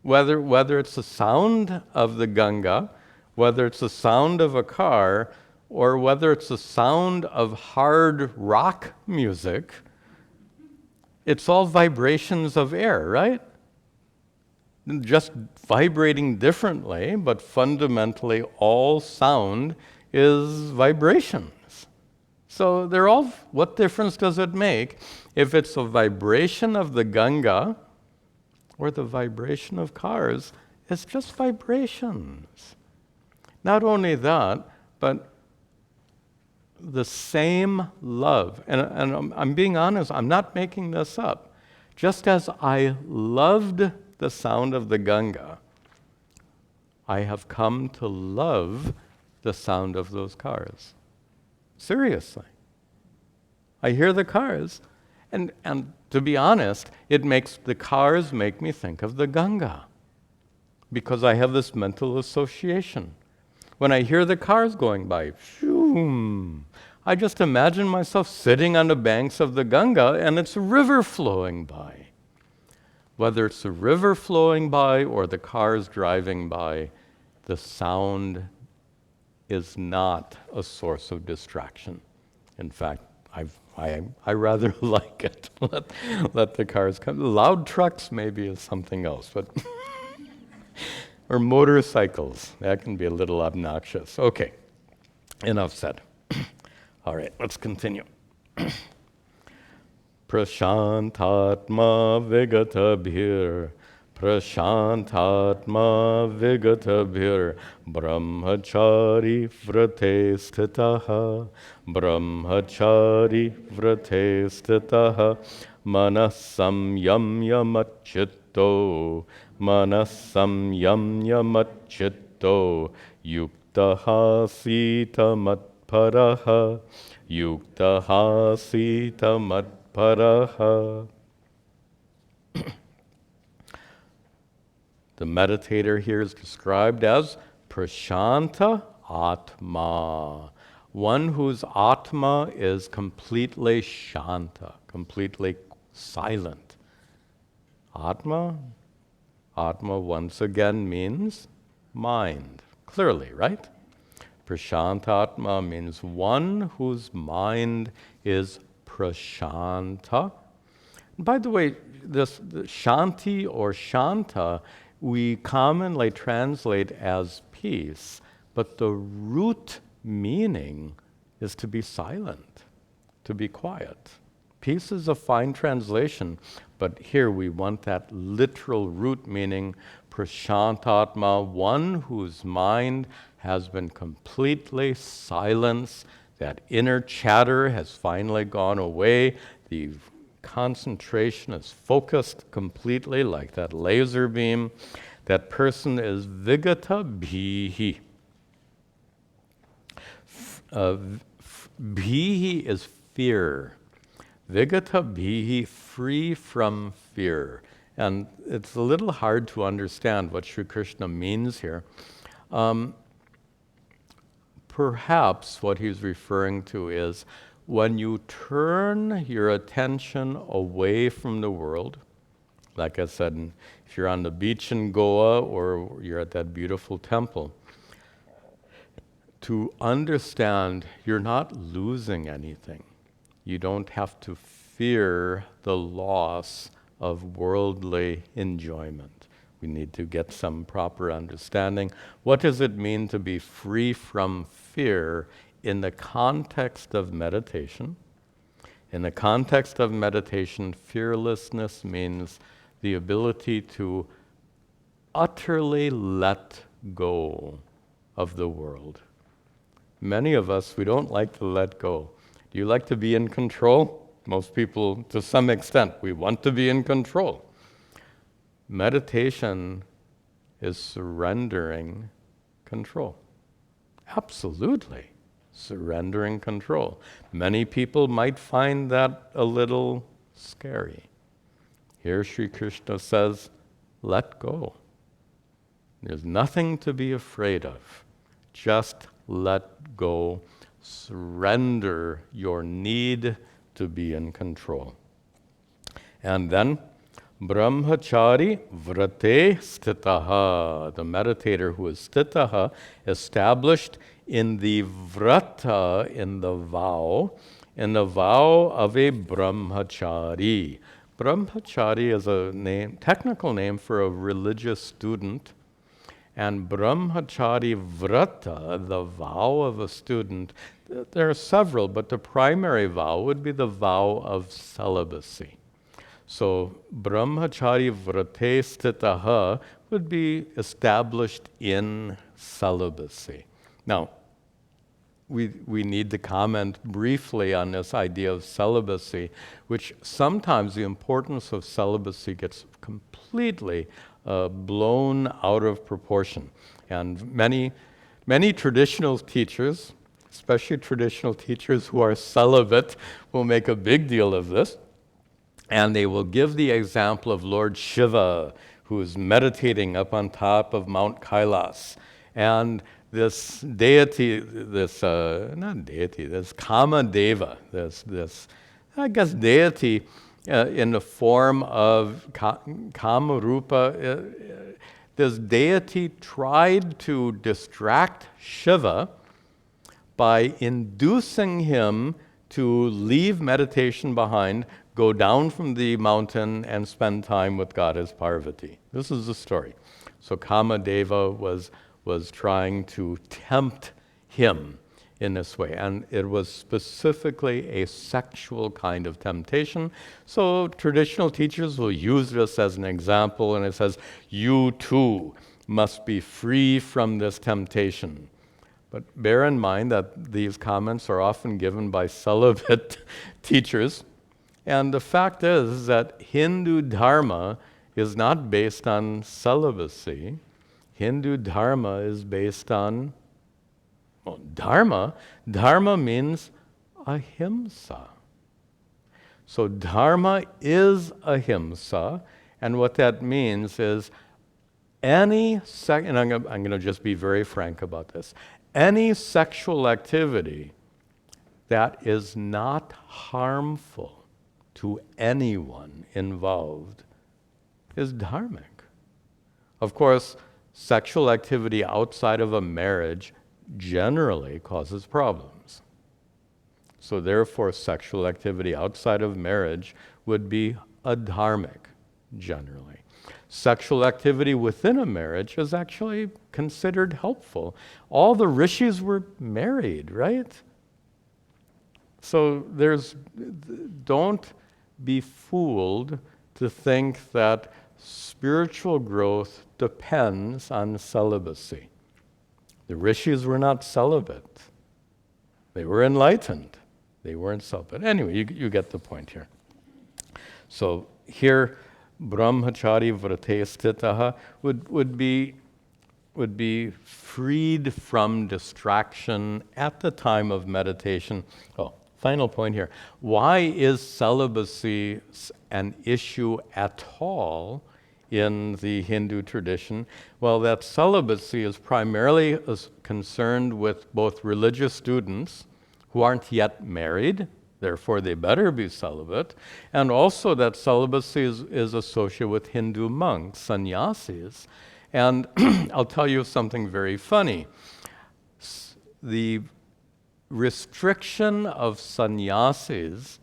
whether it's the sound of the Ganga, whether it's the sound of a car, or whether it's the sound of hard rock music, it's all vibrations of air, right? Just vibrating differently, but fundamentally all sound is vibrations. So they're all, what difference does it make if it's a vibration of the Ganga or the vibration of cars? It's just vibrations. Not only that, but the same love, and I'm being honest, I'm not making this up. Just as I loved the sound of the Ganga, I have come to love the sound of those cars. Seriously. I hear the cars, and to be honest, the cars make me think of the Ganga, because I have this mental association. When I hear the cars going by, phew, I just imagine myself sitting on the banks of the Ganga and it's a river flowing by. Whether it's a river flowing by or the cars driving by, the sound is not a source of distraction. In fact, I rather like it. Let the cars come. Loud trucks maybe is something else, but or motorcycles, that can be a little obnoxious. Okay, enough said. All right, let's continue. Prashantatma vigatabhir, prashantatma vigatabhir, brahmachari vrate stitaha, brahmachari vrate stitaha, manasam yamyamachitto, manasam yamyamachitto, yuktaha sita matparaha, yuktaha sita matparaha. The meditator here is described as prashanta atma, one whose atma is completely shanta, completely silent. Atma once again means mind, clearly, right? Prashantatma means one whose mind is prashanta. By the way, this shanti or shanta, we commonly translate as peace, but the root meaning is to be silent, to be quiet. Peace is a fine translation, but here we want that literal root meaning, prashantatma, one whose mind has been completely silenced. That inner chatter has finally gone away. The concentration is focused completely like that laser beam. That person is vigata bhihi. Bhihi is fear. Vigata bhihi, free from fear. And it's a little hard to understand what Sri Krishna means here. Perhaps what he's referring to is when you turn your attention away from the world, like I said, if you're on the beach in Goa or you're at that beautiful temple, to understand you're not losing anything. You don't have to fear the loss of worldly enjoyment. We need to get some proper understanding. What does it mean to be free from fear in the context of meditation? In the context of meditation, fearlessness means the ability to utterly let go of the world. Many of us, we don't like to let go. Do you like to be in control? Most people, to some extent, we want to be in control. Meditation is surrendering control. Absolutely, surrendering control. Many people might find that a little scary. Here Sri Krishna says, let go. There's nothing to be afraid of. Just let go. Surrender your need to be in control. And then, brahmachari vrate stitaha, the meditator who is stitaha, established in the vrata, in the vow of a brahmachari. Brahmachari is a name, technical name for a religious student, and brahmachari vrata, the vow of a student, there are several, but the primary vow would be the vow of celibacy. So, brahmachari vrate stitaha would be established in celibacy. Now, we need to comment briefly on this idea of celibacy, which sometimes the importance of celibacy gets completely blown out of proportion. And many traditional teachers, especially traditional teachers who are celibate, will make a big deal of this. And they will give the example of Lord Shiva, who is meditating up on top of Mount Kailas. And this deity, this not deity, this Kama Deva, this I guess deity in the form of Kama Rupa. This deity tried to distract Shiva by inducing him to leave meditation behind, go down from the mountain, and spend time with Goddess Parvati. This is the story. So Kamadeva was trying to tempt him in this way, and it was specifically a sexual kind of temptation. So traditional teachers will use this as an example, and it says, you too must be free from this temptation. But bear in mind that these comments are often given by celibate teachers. And the fact is that Hindu dharma is not based on celibacy. Hindu dharma is based on, well, dharma. Dharma means ahimsa. So dharma is ahimsa, and what that means is and I'm going to just be very frank about this. Any sexual activity that is not harmful to anyone involved is dharmic. Of course, sexual activity outside of a marriage generally causes problems. So therefore, sexual activity outside of marriage would be adharmic, generally. Sexual activity within a marriage is actually considered helpful. All the rishis were married, right? So don't be fooled to think that spiritual growth depends on celibacy. The rishis were not celibate. They were enlightened. They weren't celibate. Anyway, you get the point here. So here, brahmachari vrate stitaha would be freed from distraction at the time of meditation. Oh, final point here. Why is celibacy an issue at all in the Hindu tradition? Well, that celibacy is primarily concerned with both religious students who aren't yet married, therefore they better be celibate, and also that celibacy is associated with Hindu monks, sannyasis. And I'll tell you something very funny. The restriction of sannyasis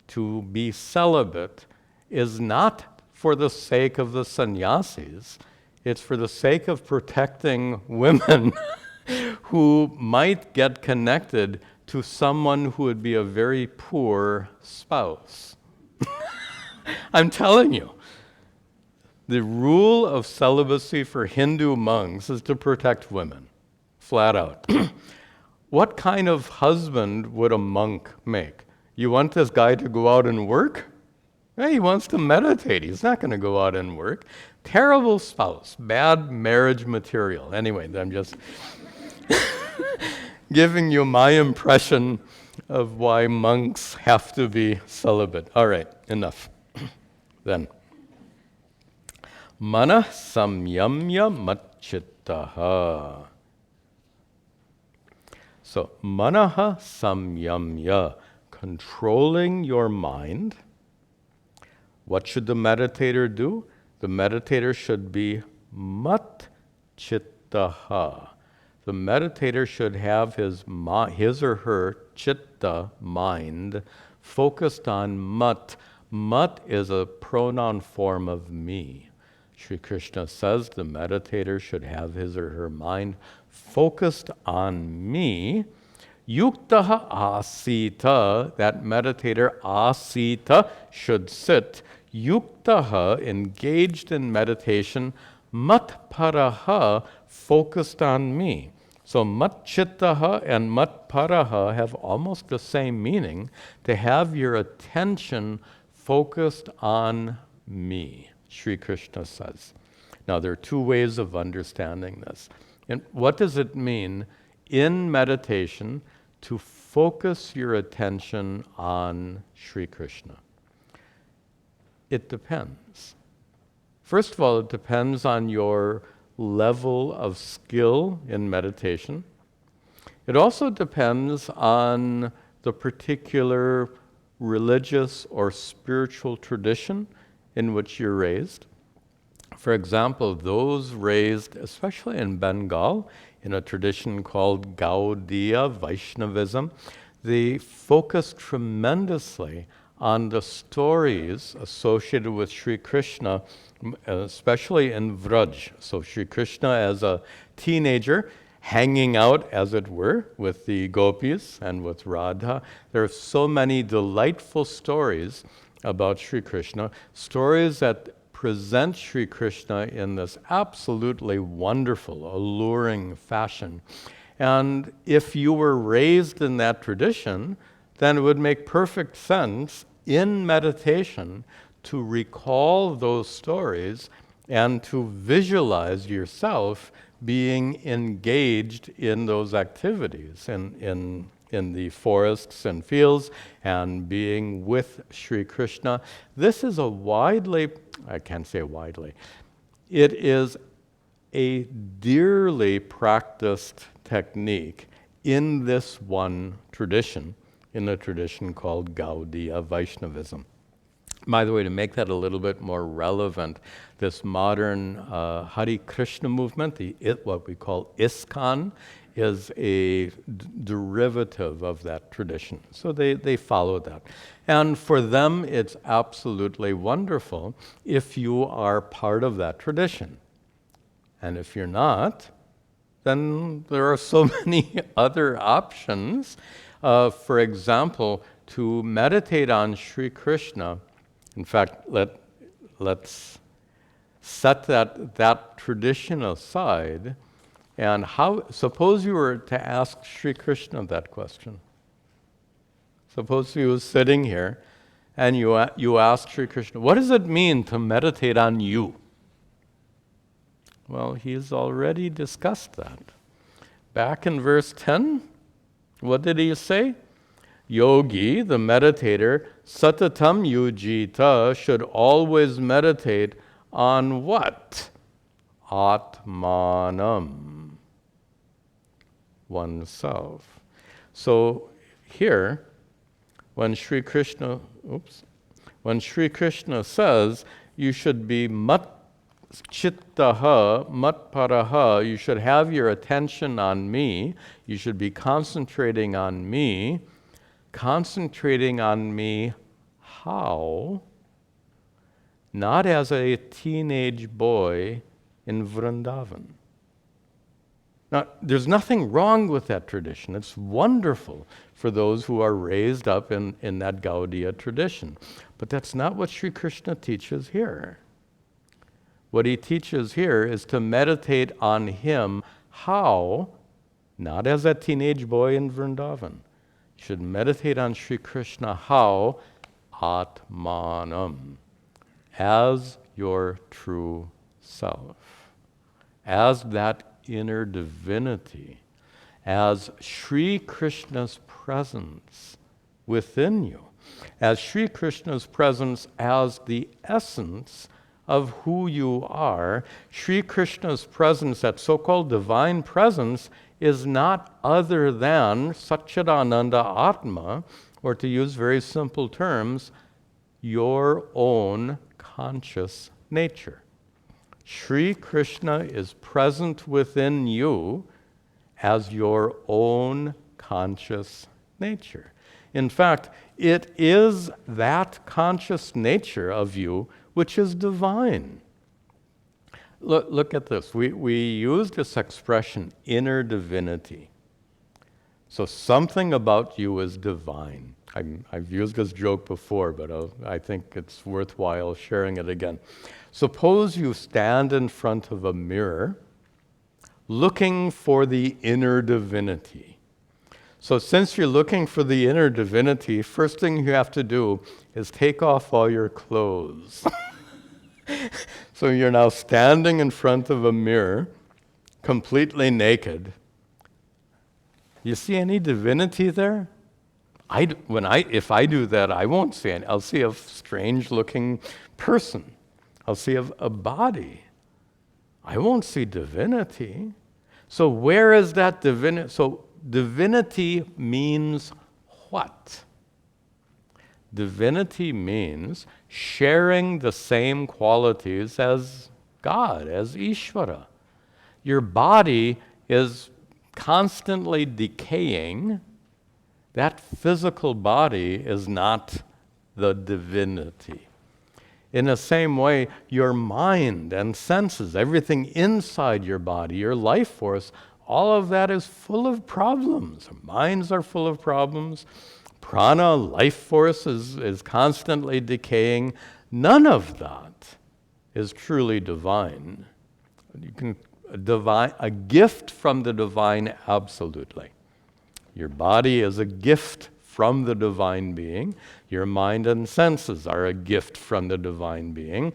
to be celibate is not for the sake of the sannyasis, it's for the sake of protecting women who might get connected to someone who would be a very poor spouse. I'm telling you, the rule of celibacy for Hindu monks is to protect women, flat out. What kind of husband would a monk make? You want this guy to go out and work? Hey, he wants to meditate. He's not going to go out and work. Terrible spouse, bad marriage material. Anyway, I'm just giving you my impression of why monks have to be celibate. All right, enough. Then, mana samyamya matchittaha. So, manaha samyamya, controlling your mind. What should the meditator do? The meditator should be matchittaha. The meditator should have his or her chitta, mind, focused on mat. Mat is a pronoun form of me. Sri Krishna says the meditator should have his or her mind focused on me. Yuktaha asita, that meditator asita should sit. Yuktaha, engaged in meditation. Matparaha, focused on me. So matchittaha and matparaha have almost the same meaning, to have your attention focused on me, Sri Krishna says. Now there are two ways of understanding this. And what does it mean in meditation to focus your attention on Sri Krishna? It depends. First of all, it depends on your level of skill in meditation. It also depends on the particular religious or spiritual tradition in which you're raised. For example, those raised, especially in Bengal, in a tradition called Gaudiya Vaishnavism, they focus tremendously on the stories associated with Sri Krishna, especially in Vraj. So Sri Krishna as a teenager, hanging out, as it were, with the gopis and with Radha. There are so many delightful stories about Sri Krishna, stories that present Sri Krishna in this absolutely wonderful, alluring fashion. And if you were raised in that tradition, then it would make perfect sense in meditation to recall those stories and to visualize yourself being engaged in those activities, in the forests and fields, and being with Sri Krishna. This is a widely, I can't say widely, it is a dearly practiced technique in this one tradition, in the tradition called Gaudiya Vaishnavism. By the way, to make that a little bit more relevant, this modern Hare Krishna movement, what we call ISKCON, is a derivative of that tradition. So they follow that. And for them, it's absolutely wonderful if you are part of that tradition. And if you're not, then there are so many other options. For example, to meditate on Sri Krishna. In fact, let's set that tradition aside. And suppose you were to ask Sri Krishna that question. Suppose he was sitting here and you ask Sri Krishna, what does it mean to meditate on you? Well, he's already discussed that. Back in verse 10, what did he say? Yogi, the meditator, satatam yujita, should always meditate on what? Atmanam, oneself. So here, when Sri Krishna says you should be chittaha, matparaha, you should have your attention on me, you should be concentrating on me how? Not as a teenage boy in Vrindavan. Now, there's nothing wrong with that tradition. It's wonderful for those who are raised up in that Gaudiya tradition. But that's not what Sri Krishna teaches here. What he teaches here is to meditate on him how? Not as a teenage boy in Vrindavan. You should meditate on Sri Krishna how? Atmanam. As your true self. As that inner divinity. As Sri Krishna's presence within you. As Sri Krishna's presence as the essence of who you are. Sri Krishna's presence, that so-called divine presence, is not other than Satchidananda Atma, or to use very simple terms, your own conscious nature. Sri Krishna is present within you as your own conscious nature. In fact, it is that conscious nature of you which is divine. Look at this. We use this expression, inner divinity. So something about you is divine. I've used this joke before, but I think it's worthwhile sharing it again. Suppose you stand in front of a mirror looking for the inner divinity. So since you're looking for the inner divinity, first thing you have to do is take off all your clothes. So you're now standing in front of a mirror, completely naked. You see any divinity there? If I do that, I won't see any. I'll see a strange-looking person. I'll see a body. I won't see divinity. So where is that divinity? So divinity means what? Divinity means sharing the same qualities as God, as Ishvara. Your body is constantly decaying. That physical body is not the divinity. In the same way, your mind and senses, everything inside your body, your life force, all of that is full of problems. Our minds are full of problems. Prana, life force, is constantly decaying. None of that is truly divine. You can a gift from the divine, absolutely. Your body is a gift from the divine being. Your mind and senses are a gift from the divine being.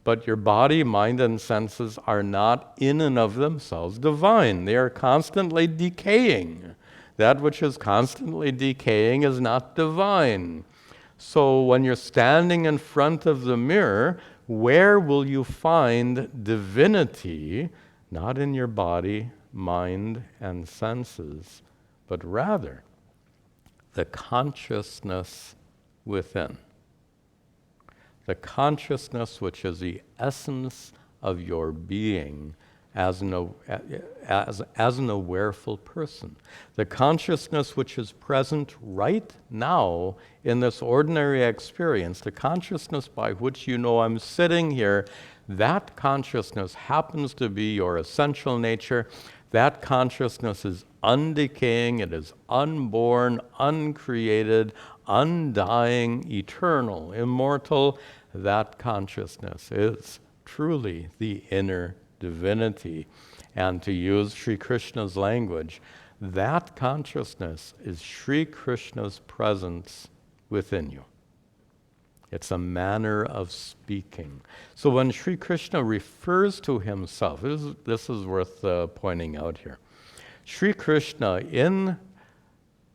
But your body, mind, and senses are not in and of themselves divine. They are constantly decaying. That which is constantly decaying is not divine. So when you're standing in front of the mirror, where will you find divinity? Not in your body, mind, and senses, but rather the consciousness within. The consciousness which is the essence of your being as an awareful person. The consciousness which is present right now in this ordinary experience, the consciousness by which you know I'm sitting here, that consciousness happens to be your essential nature. That consciousness is undecaying, it is unborn, uncreated, undying, eternal, immortal. That consciousness is truly the inner divinity. And to use Sri Krishna's language, that consciousness is Sri Krishna's presence within you. It's a manner of speaking. So when Sri Krishna refers to himself, this is worth pointing out here. Sri Krishna in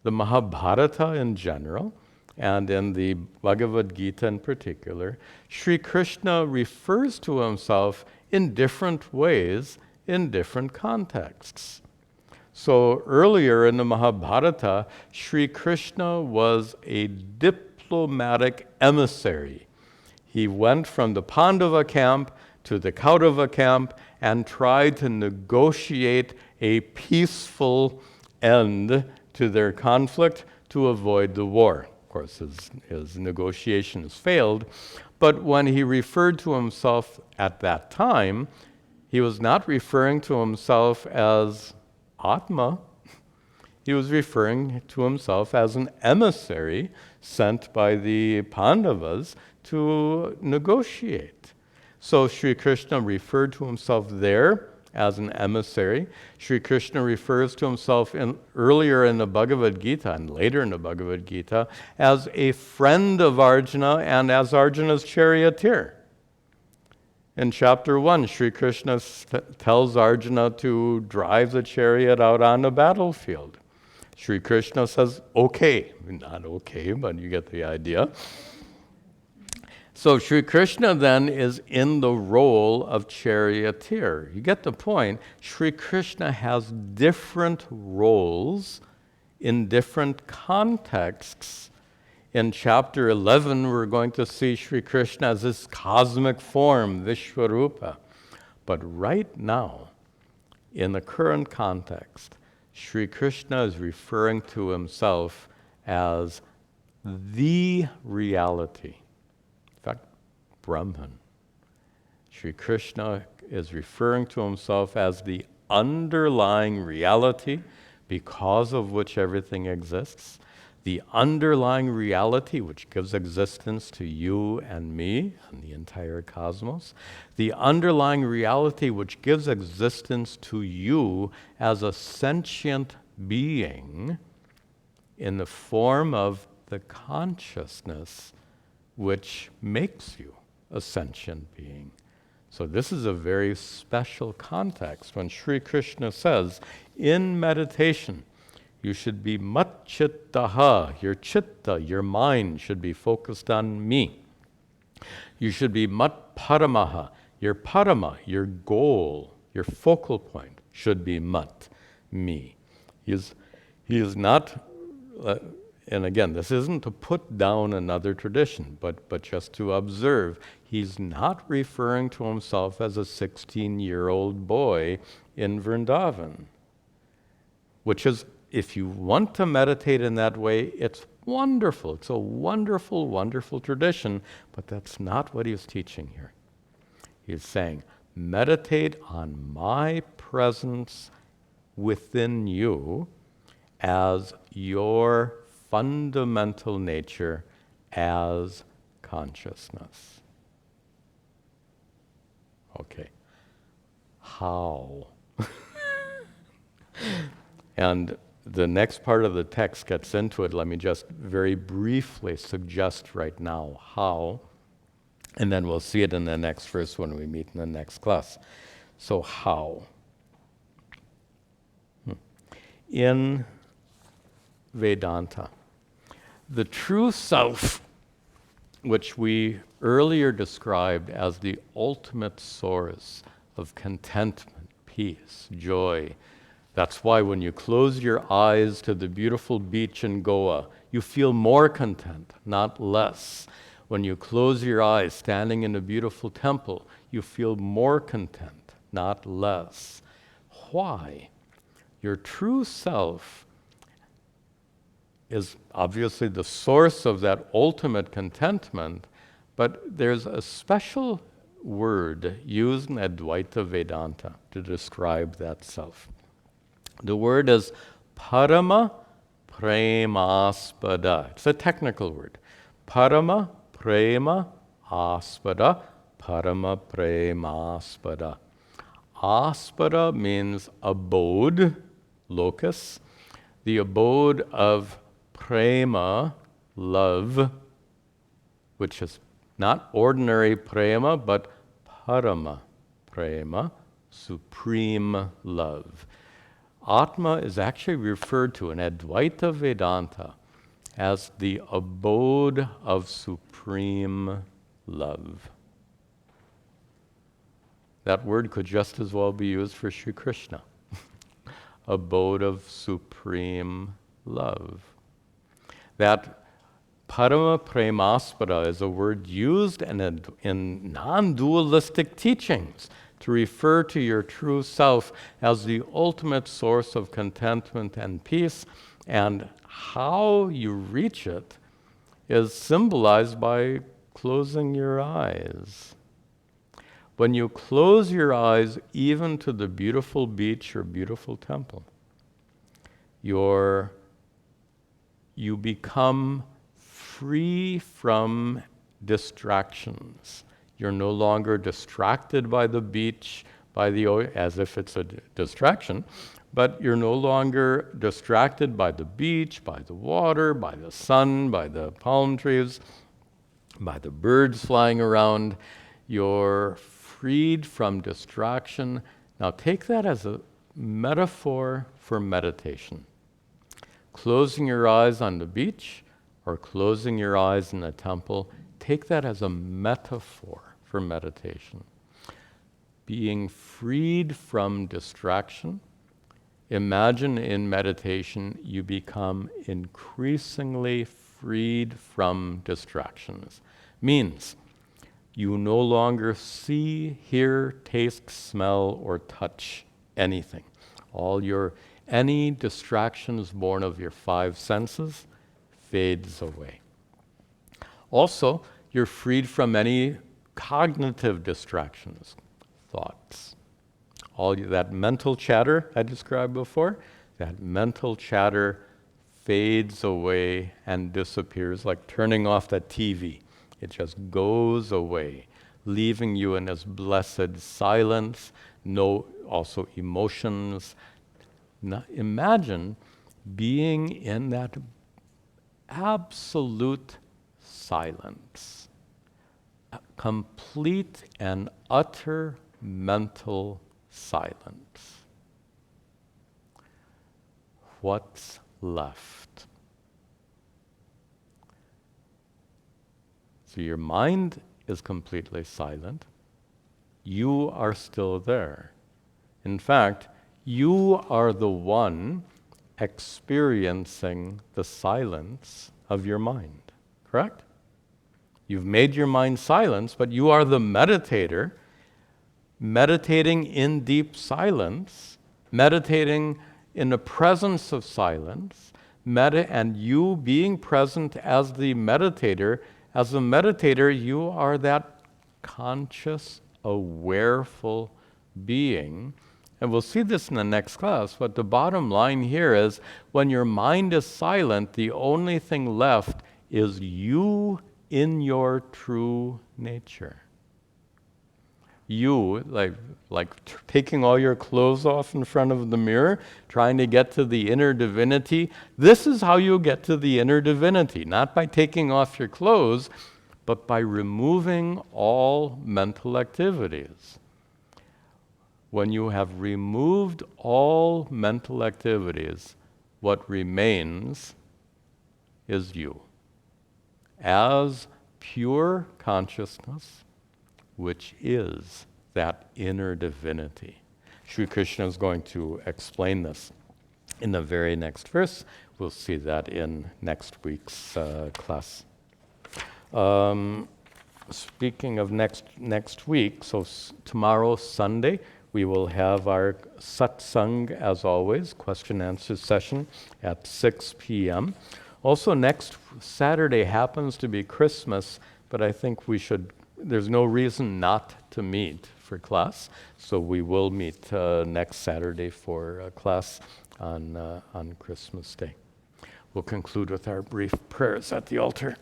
the Mahabharata in general, and in the Bhagavad Gita in particular, Sri Krishna refers to himself in different ways, in different contexts. So earlier in the Mahabharata, Sri Krishna was a diplomatic emissary. He went from the Pandava camp to the Kaurava camp and tried to negotiate a peaceful end to their conflict to avoid the war. Of course, his negotiations failed, but when he referred to himself at that time, he was not referring to himself as Atma. He was referring to himself as an emissary sent by the Pandavas to negotiate. So Sri Krishna referred to himself there as an emissary. Sri Krishna refers to himself earlier in the Bhagavad Gita and later in the Bhagavad Gita as a friend of Arjuna and as Arjuna's charioteer. In chapter 1, Sri Krishna tells Arjuna to drive the chariot out on the battlefield. Sri Krishna says, okay. Not okay, but you get the idea. So Sri Krishna then is in the role of charioteer. You get the point. Sri Krishna has different roles in different contexts. In chapter 11, we're going to see Sri Krishna as this cosmic form, Vishvarupa. But right now, in the current context, Sri Krishna is referring to himself as the reality. In fact, Brahman. Sri Krishna is referring to himself as the underlying reality because of which everything exists, the underlying reality which gives existence to you and me and the entire cosmos, the underlying reality which gives existence to you as a sentient being in the form of the consciousness which makes you a sentient being. So this is a very special context when Sri Krishna says, in meditation, you should be mat-chittaha, your chitta, your mind should be focused on me. You should be mat-paramaha, your parama, your goal Your focal point should be mat, me. He is not, and again, this isn't to put down another tradition, but just to observe. He's not referring to himself as a 16-year-old boy in Vrindavan, which is, if you want to meditate in that way, it's wonderful. It's a wonderful, wonderful tradition, but that's not what he's teaching here. He's saying, meditate on my presence within you as your fundamental nature as consciousness. Okay. How? And the next part of the text gets into it. Let me just very briefly suggest right now how, and then we'll see it in the next verse when we meet in the next class. So how? In Vedanta, the true self, which we earlier described as the ultimate source of contentment, peace, joy. That's why when you close your eyes to the beautiful beach in Goa, you feel more content, not less. When you close your eyes standing in a beautiful temple, you feel more content, not less. Why? Your true self is obviously the source of that ultimate contentment, but there's a special word used in Advaita Vedanta to describe that self. The word is Parama Premaspada. It's a technical word. Parama Prema Aspada, Parama Premaspada. Aspada means abode, locus, the abode of prema, love, which is not ordinary prema, but parama prema, supreme love. Atma is actually referred to in Advaita Vedanta as the abode of supreme love. That word could just as well be used for Sri Krishna. Abode of supreme love. That Parama Premaspada is a word used in non-dualistic teachings to refer to your true self as the ultimate source of contentment and peace, and how you reach it is symbolized by closing your eyes. When you close your eyes even to the beautiful beach or beautiful temple, you become free from distractions. You're no longer distracted by the beach, as if it's a distraction, but you're no longer distracted by the beach, by the water, by the sun, by the palm trees, by the birds flying around. You're freed from distraction. Now take that as a metaphor for meditation. Closing your eyes on the beach or closing your eyes in a temple, take that as a metaphor for meditation. Being freed from distraction. Imagine in meditation you become increasingly freed from distractions. Means you no longer see, hear, taste, smell, or touch anything. Any distractions born of your five senses fades away. Also, you're freed from any cognitive distractions, thoughts. All that mental chatter I described before, that mental chatter fades away and disappears like turning off that TV. It just goes away, leaving you in this blessed silence, no also emotions. Now, imagine being in that absolute silence, complete and utter mental silence. What's left? So your mind is completely silent. You are still there. In fact, you are the one experiencing the silence of your mind, correct? You've made your mind silence, but you are the meditator, meditating in deep silence, meditating in the presence of silence, and you being present as the meditator. As a meditator, you are that conscious, awareful being. And we'll see this in the next class, but the bottom line here is when your mind is silent, the only thing left is you in your true nature. You, like taking all your clothes off in front of the mirror, trying to get to the inner divinity. This is how you get to the inner divinity, not by taking off your clothes, but by removing all mental activities. When you have removed all mental activities, what remains is you as pure consciousness, which is that inner divinity. Sri Krishna is going to explain this in the very next verse. We'll see that in next week's class. Speaking of next week, so tomorrow, Sunday, we will have our satsang, as always, question-answer session at 6 p.m. Also, next Saturday happens to be Christmas, but I think there's no reason not to meet for class, so we will meet next Saturday for class on Christmas Day. We'll conclude with our brief prayers at the altar.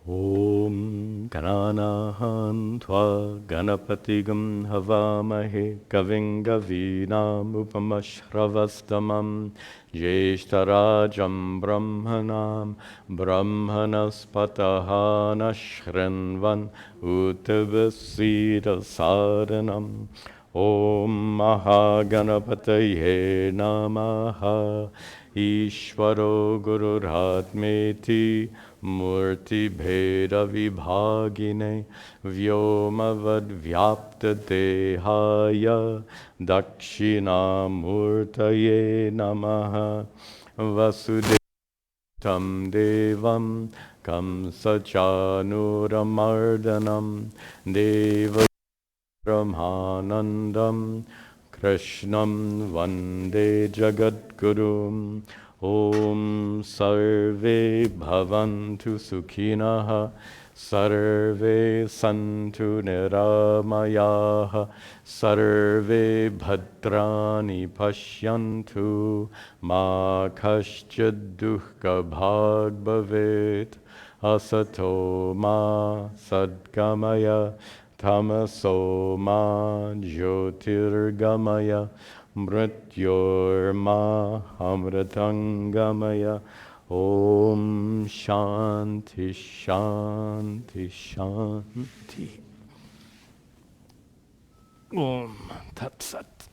Om Gananahan Tva Ganapatigam Havamahe Kaving Gavinam Upamashravastamam Jeshtarajam Brahmanam Brahmanaspatahana Shrinvan Uttavasira Saranam Om Mahaganapataye Namaha Ishvaro Gururatmeti Murti Bheda Vibhagine Vyomavad Vyapta Dehaya Dakshina Murtaye Namaha Vasudevam Devam Kamsachanuramardanam Deva Brahmanandam Krishnam Vande Jagadgurum Om Sarve Bhavantu Sukhinaha Sarve Santu Niramayaha Sarve Bhadrani Pashyantu Ma Kaschid Dukkha Bhag Bhavet Asato Ma Sadgamaya Tamaso Ma Jyotirgamaya Mrityorma Amritangamaya Om Shanti Shanti Shanti Om Tat Sat.